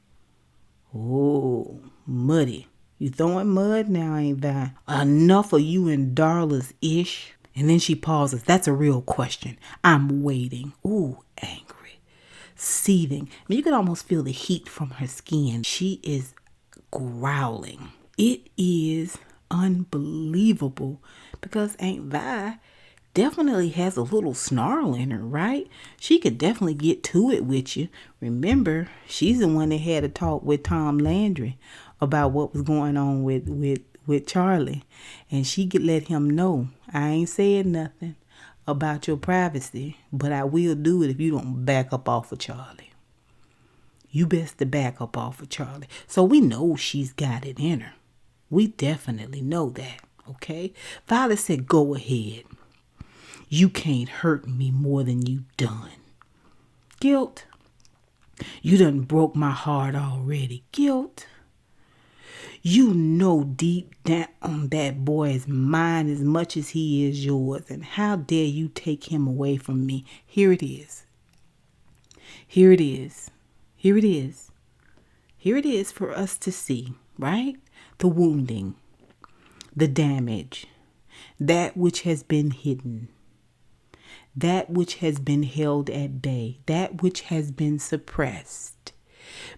Oh, muddy. You throwing mud now, ain't that? Enough of you and Darla's ish? And then she pauses. That's a real question. I'm waiting. Ooh, angry. Seething. I mean, you can almost feel the heat from her skin. She is growling. It is unbelievable because Aunt Vi definitely has a little snarl in her, right? She could definitely get to it with you. Remember, she's the one that had a talk with Tom Landry about what was going on with Charlie. And she could let him know, I ain't saying nothing about your privacy, but I will do it if you don't back up off of Charlie. You best to back up off of Charlie. So we know she's got it in her. We definitely know that, okay? Father said, go ahead. You can't hurt me more than you done. Guilt. You done broke my heart already. Guilt. You know deep down that boy is mine as much as he is yours. And how dare you take him away from me? Here it is. Here it is. Here it is. Here it is for us to see, right? The wounding, the damage, that which has been hidden, that which has been held at bay, that which has been suppressed.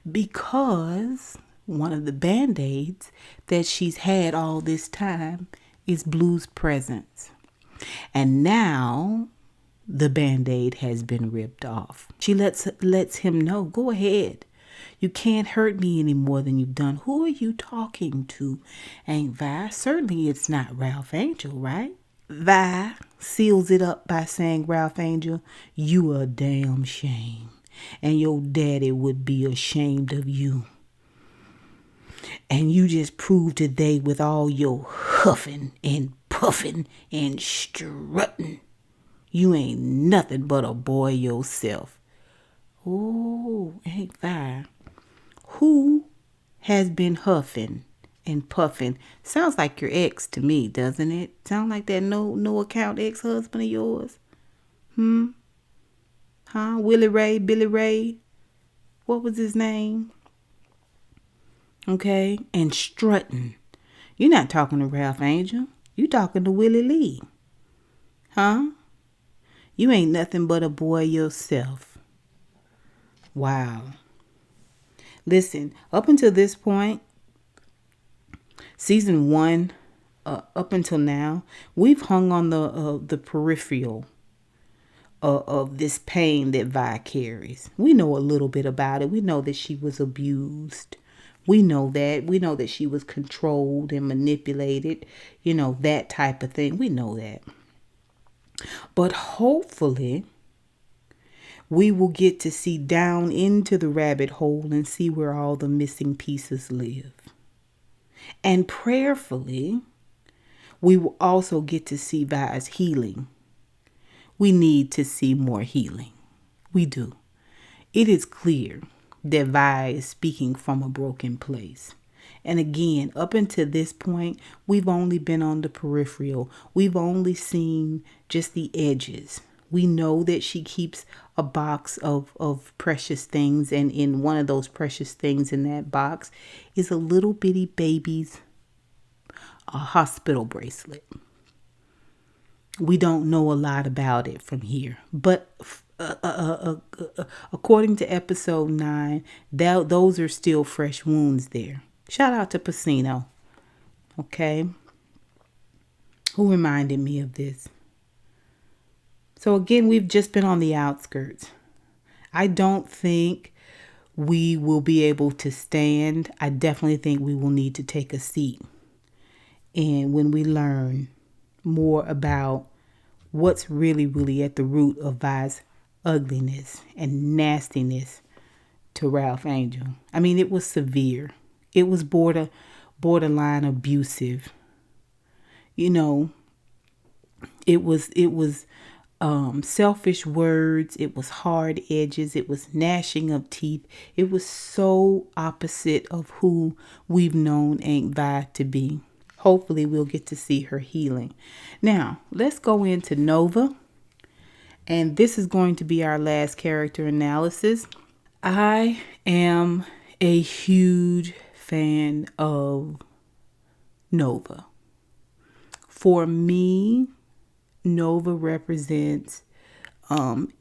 Because one of the band-aids that she's had all this time is Blue's presence. And now the band-aid has been ripped off. She lets him know, go ahead. You can't hurt me any more than you've done. Who are you talking to, Aunt Vi? Certainly it's not Ralph Angel, right? Vi seals it up by saying, Ralph Angel, you a damn shame. And your daddy would be ashamed of you. And you just proved today with all your huffing and puffing and strutting. You ain't nothing but a boy yourself. Oh, Aunt Vi. Who has been huffing and puffing? Sounds like your ex to me, doesn't it? Sound like that no account ex-husband of yours? Huh? Willie Ray, Billy Ray? What was his name? Okay. And strutting. You're not talking to Ralph Angel. You talking to Willie Lee. Huh? You ain't nothing but a boy yourself. Wow. Listen, up until this point, season 1, up until now, we've hung on the peripheral of this pain that Vi carries. We know a little bit about it. We know that she was abused. We know that. We know that she was controlled and manipulated. You know, that type of thing. We know that. But hopefully, we will get to see down into the rabbit hole and see where all the missing pieces live. And prayerfully, we will also get to see Vi's healing. We need to see more healing. We do. It is clear that Vi is speaking from a broken place. And again, up until this point, we've only been on the peripheral. We've only seen just the edges. We know that she keeps a box of precious things. And in one of those precious things in that box is a little bitty baby's hospital bracelet. We don't know a lot about it from here. But according to episode 9, those are still fresh wounds there. Shout out to Pacino. Okay. Who reminded me of this? So again, we've just been on the outskirts. I don't think we will be able to stand. I definitely think we will need to take a seat. And when we learn more about what's really, really at the root of Vi's ugliness and nastiness to Ralph Angel. I mean, it was severe. It was borderline abusive. You know, it was selfish words. It was hard edges. It was gnashing of teeth. It was so opposite of who we've known Aunt Vi to be. Hopefully we'll get to see her healing. Now, let's go into Nova. And this is going to be our last character analysis. I am a huge fan of Nova. For me, Nova represents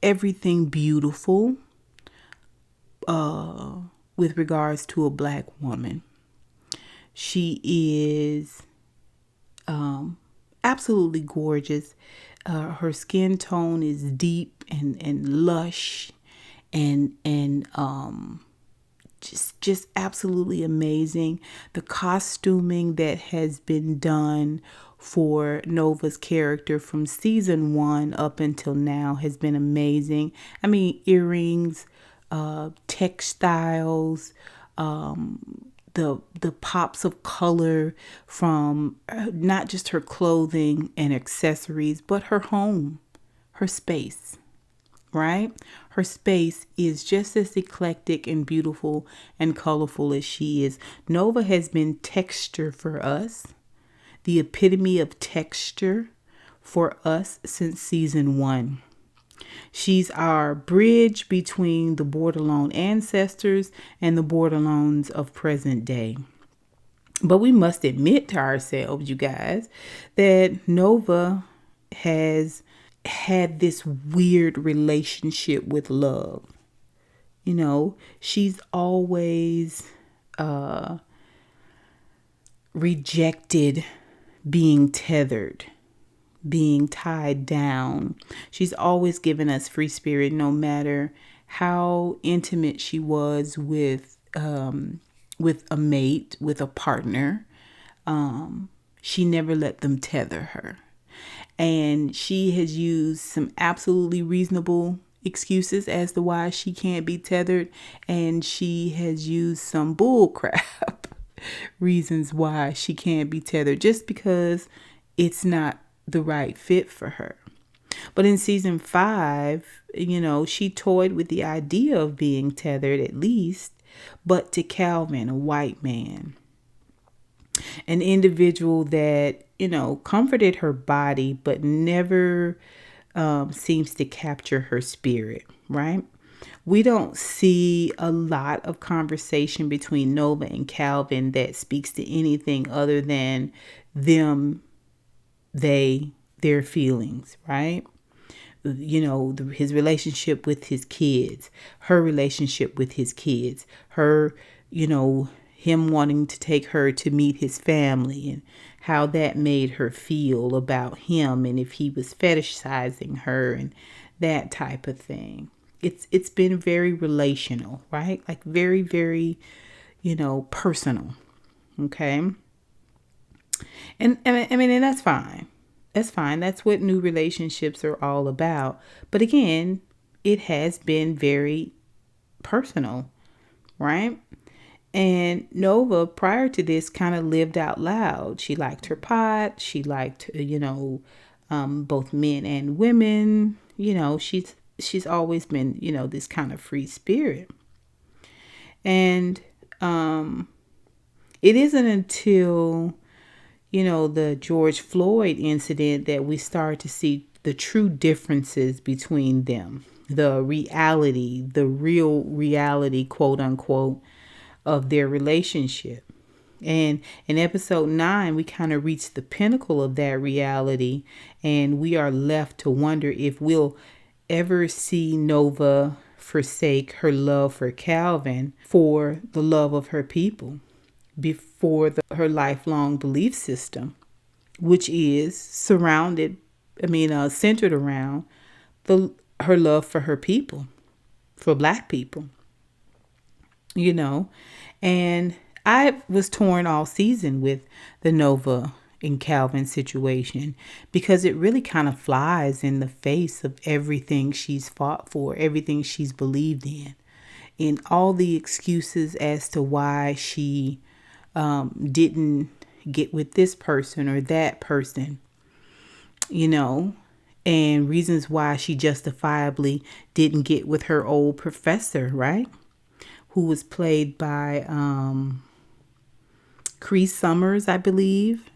everything beautiful with regards to a black woman. She is absolutely gorgeous. Her skin tone is deep and lush and just absolutely amazing. The costuming that has been done for Nova's character from season 1 up until now has been amazing. I mean, earrings, textiles, the pops of color from not just her clothing and accessories, but her home, her space, right? Her space is just as eclectic and beautiful and colorful as she is. Nova has been texture for us, the epitome of texture for us since season 1. She's our bridge between the Borderline ancestors and the Borderlines of present day. But we must admit to ourselves, you guys, that Nova has had this weird relationship with love. You know, she's always rejected being tethered, being tied down. She's always given us free spirit, no matter how intimate she was with a mate, with a partner. She never let them tether her. And she has used some absolutely reasonable excuses as to why she can't be tethered. And she has used some bull crap reasons why she can't be tethered, just because it's not the right fit for her. But in season 5, you know, she toyed with the idea of being tethered at least, but to Calvin, a white man, an individual that, you know, comforted her body, but never seems to capture her spirit, right? We don't see a lot of conversation between Nova and Calvin that speaks to anything other than them, their feelings, right? You know, his relationship with his kids, her relationship with his kids, her, you know, him wanting to take her to meet his family and how that made her feel about him and if he was fetishizing her and that type of thing. It's been very relational, right? Like very, very, you know, personal. Okay. And I mean, and that's fine. That's fine. That's what new relationships are all about. But again, it has been very personal, right? And Nova, prior to this, kind of lived out loud. She liked her pot. She liked, you know, both men and women. You know, she's always been, you know, this kind of free spirit. And it isn't until, you know, the George Floyd incident that we start to see the true differences between them. The reality, the real reality, quote unquote, of their relationship. And in episode 9, we kind of reach the pinnacle of that reality, and we are left to wonder if we'll ever see Nova forsake her love for Calvin for the love of her people, before her lifelong belief system, which is centered around her love for her people. for Black people, you know. And I was torn all season with the Nova and Calvin situation because it really kind of flies in the face of everything she's fought for, everything she's believed in, and all the excuses as to why she didn't get with this person or that person, you know, and reasons why she justifiably didn't get with her old professor, right? Who was played by Cree Summers, I believe.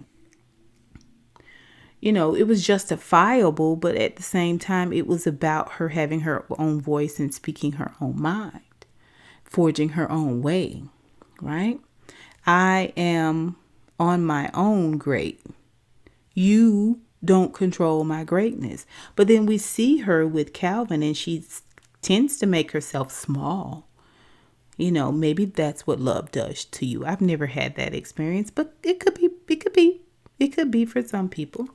You know, it was justifiable, but at the same time, it was about her having her own voice and speaking her own mind, forging her own way, right? I am on my own great. You don't control my greatness. But then we see her with Calvin and she tends to make herself small. You know, maybe that's what love does to you. I've never had that experience, but it could be for some people.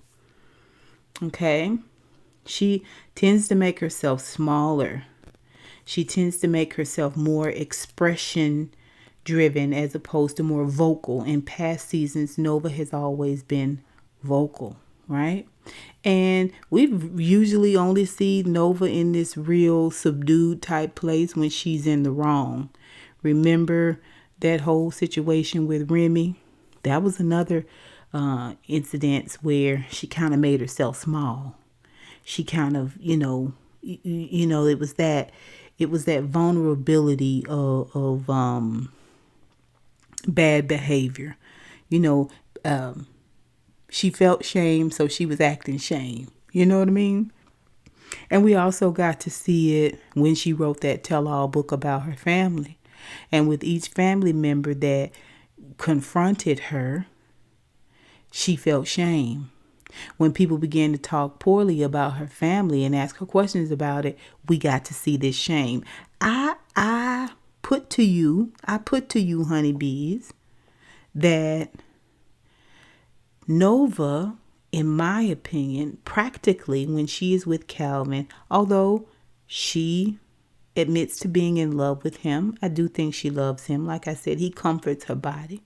Okay. She tends to make herself smaller. She tends to make herself more expression driven as opposed to more vocal. In past seasons, Nova has always been vocal, right? And we've usually only seen Nova in this real subdued type place when she's in the wrong. Remember that whole situation with Remy? That was another incident where she kind of made herself small. She kind of, it was that vulnerability of bad behavior. You know, she felt shame, so she was acting shame. You know what I mean? And we also got to see it when she wrote that tell-all book about her family. And with each family member that confronted her, she felt shame. When people began to talk poorly about her family and ask her questions about it, we got to see this shame. I put to you, honeybees, that Nova, in my opinion, practically when she is with Calvin, although she admits to being in love with him, I do think she loves him. Like I said, he comforts her body,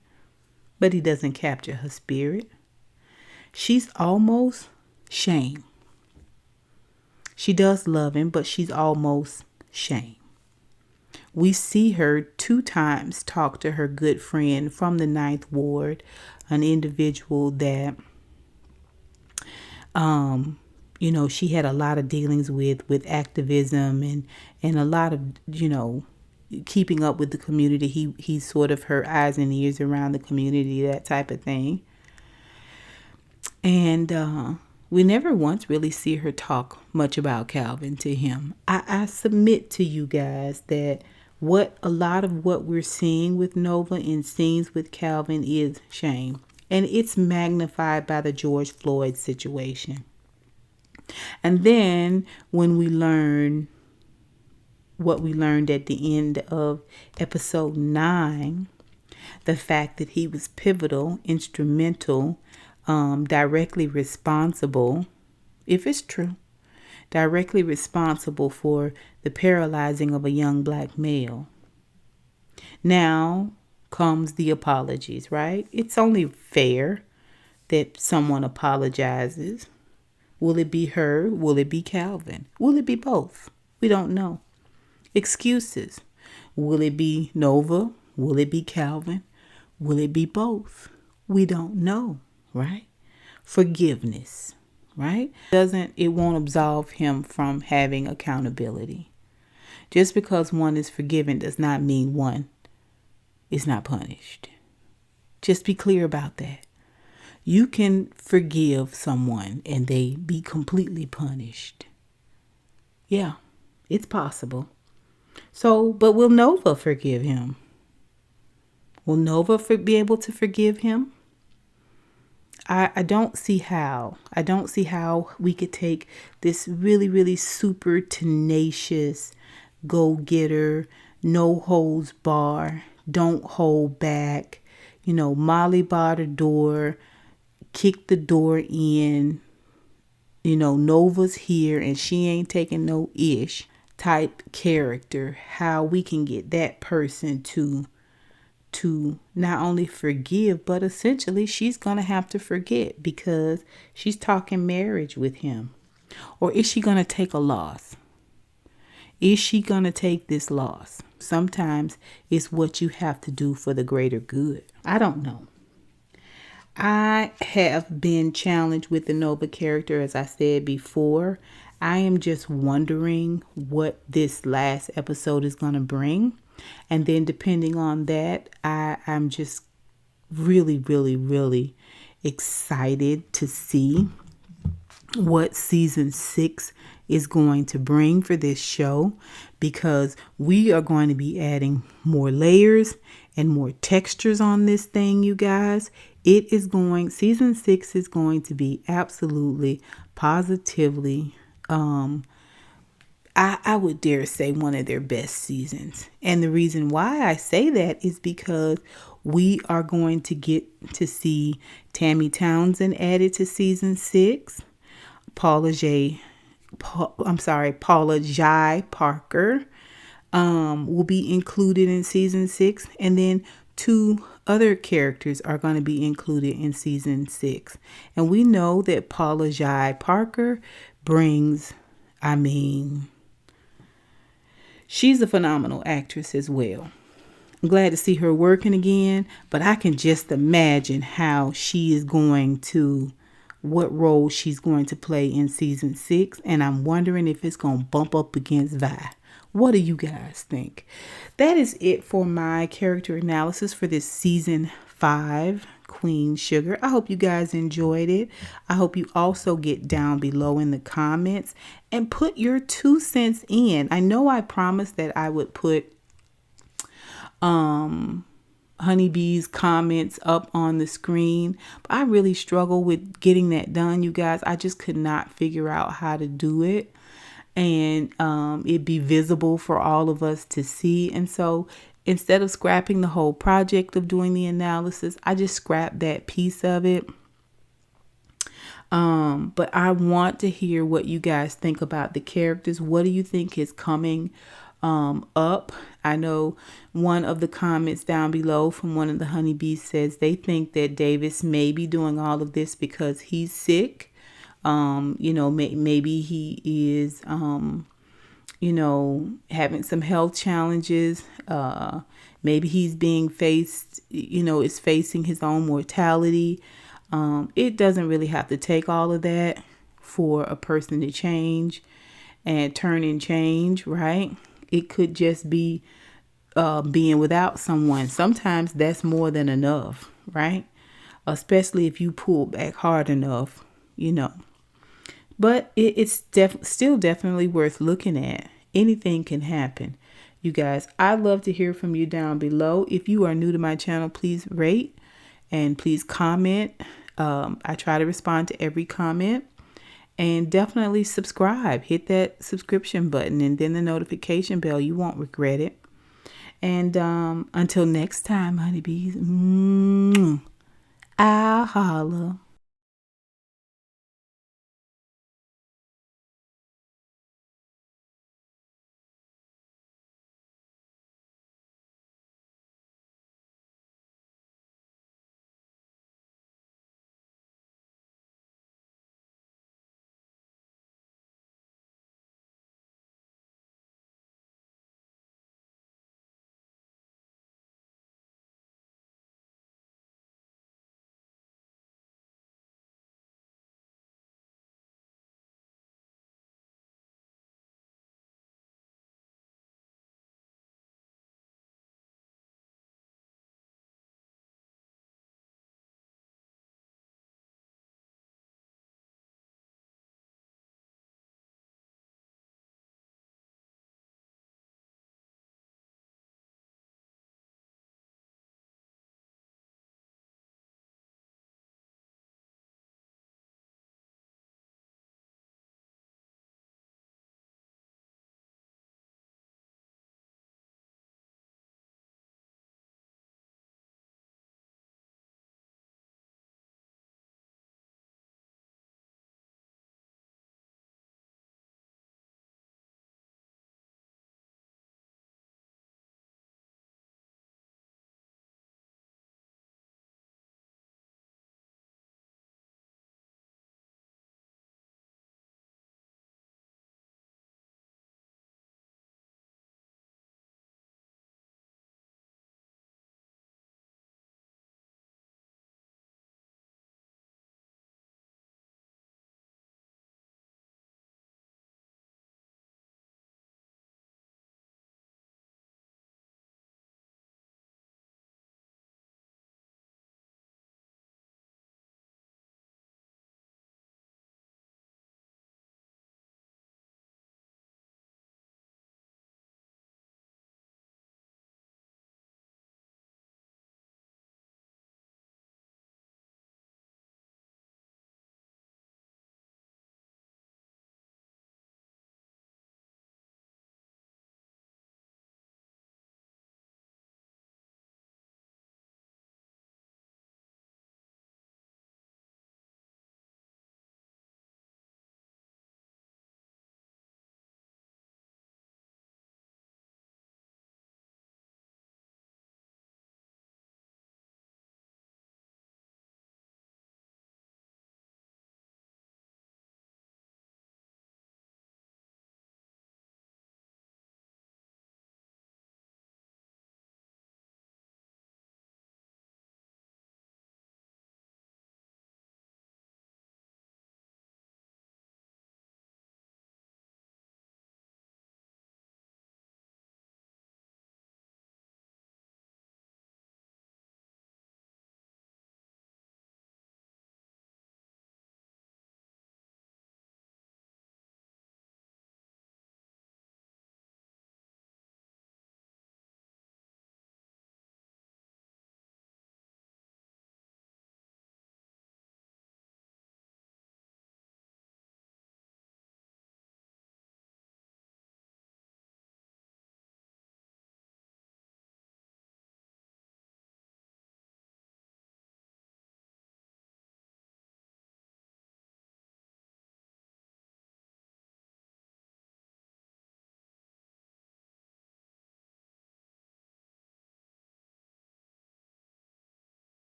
but he doesn't capture her spirit. She's almost shame. She does love him, but she's almost shame. We see her 2 times talk to her good friend from the 9th Ward, an individual that, she had a lot of dealings with activism and a lot of, keeping up with the community. He's sort of her eyes and ears around the community, that type of thing. And we never once really see her talk much about Calvin to him. I submit to you guys that a lot of what we're seeing with Nova in scenes with Calvin is shame. And it's magnified by the George Floyd situation. And then when we learn what we learned at the end of episode 9, the fact that he was pivotal, instrumental, directly responsible, if it's true, directly responsible for the paralyzing of a young Black male. Now comes the apologies, right? It's only fair that someone apologizes. Will it be her? Will it be Calvin? Will it be both? We don't know. Excuses. Will it be Nova? Will it be Calvin? Will it be both? We don't know, right? Forgiveness, right? It won't absolve him from having accountability. Just because one is forgiven does not mean one is not punished. Just be clear about that. You can forgive someone and they be completely punished. Yeah, it's possible. So, but will Nova forgive him? Will Nova be able to forgive him? I don't see how. I don't see how we could take this really, really super tenacious go-getter, no holds bar, don't hold back, Molly bar the door, kick the door in, Nova's here and she ain't taking no ish type character, how we can get that person to not only forgive, but essentially she's going to have to forget because she's talking marriage with him. Or is she going to take a loss? Is she going to take this loss? Sometimes it's what you have to do for the greater good. I don't know. I have been challenged with the Nova character, as I said before. I am just wondering what this last episode is going to bring. And then depending on that, I'm just really, really, really excited to see what season 6 is going to bring for this show, because we are going to be adding more layers and more textures on this thing, you guys. Season 6 is going to be absolutely, positively, I would dare say one of their best seasons. And the reason why I say that is because we are going to get to see Tammy Townsend added to season 6. Paula Jai Parker will be included in season 6, and then 2 other characters are going to be included in season 6. And we know that Paula Jai Parker brings, she's a phenomenal actress as well. I'm glad to see her working again, but I can just imagine how she is going to, what role she's going to play in season 6. And I'm wondering if it's going to bump up against Vi. What do you guys think? That is it for my character analysis for this season 5, Queen Sugar. I hope you guys enjoyed it. I hope you also get down below in the comments and put your 2 cents in. I know I promised that I would put Honeybee's comments up on the screen, but I really struggle with getting that done, you guys. I just could not figure out how to do it and it be visible for all of us to see. And so instead of scrapping the whole project of doing the analysis, I just scrapped that piece of it. But I want to hear what you guys think about the characters. What do you think is coming up? I know one of the comments down below from one of the honeybees says they think that Davis may be doing all of this because he's sick. Maybe he is, having some health challenges. Maybe he's being is facing his own mortality. It doesn't really have to take all of that for a person to change and turn and change, right? It could just be being without someone. Sometimes that's more than enough, right? Especially if you pull back hard enough, But it's still definitely worth looking at. Anything can happen. You guys, I'd love to hear from you down below. If you are new to my channel, please rate and please comment. I try to respond to every comment. And definitely subscribe. Hit that subscription button and then the notification bell. You won't regret it. And until next time, honeybees, I'll holla.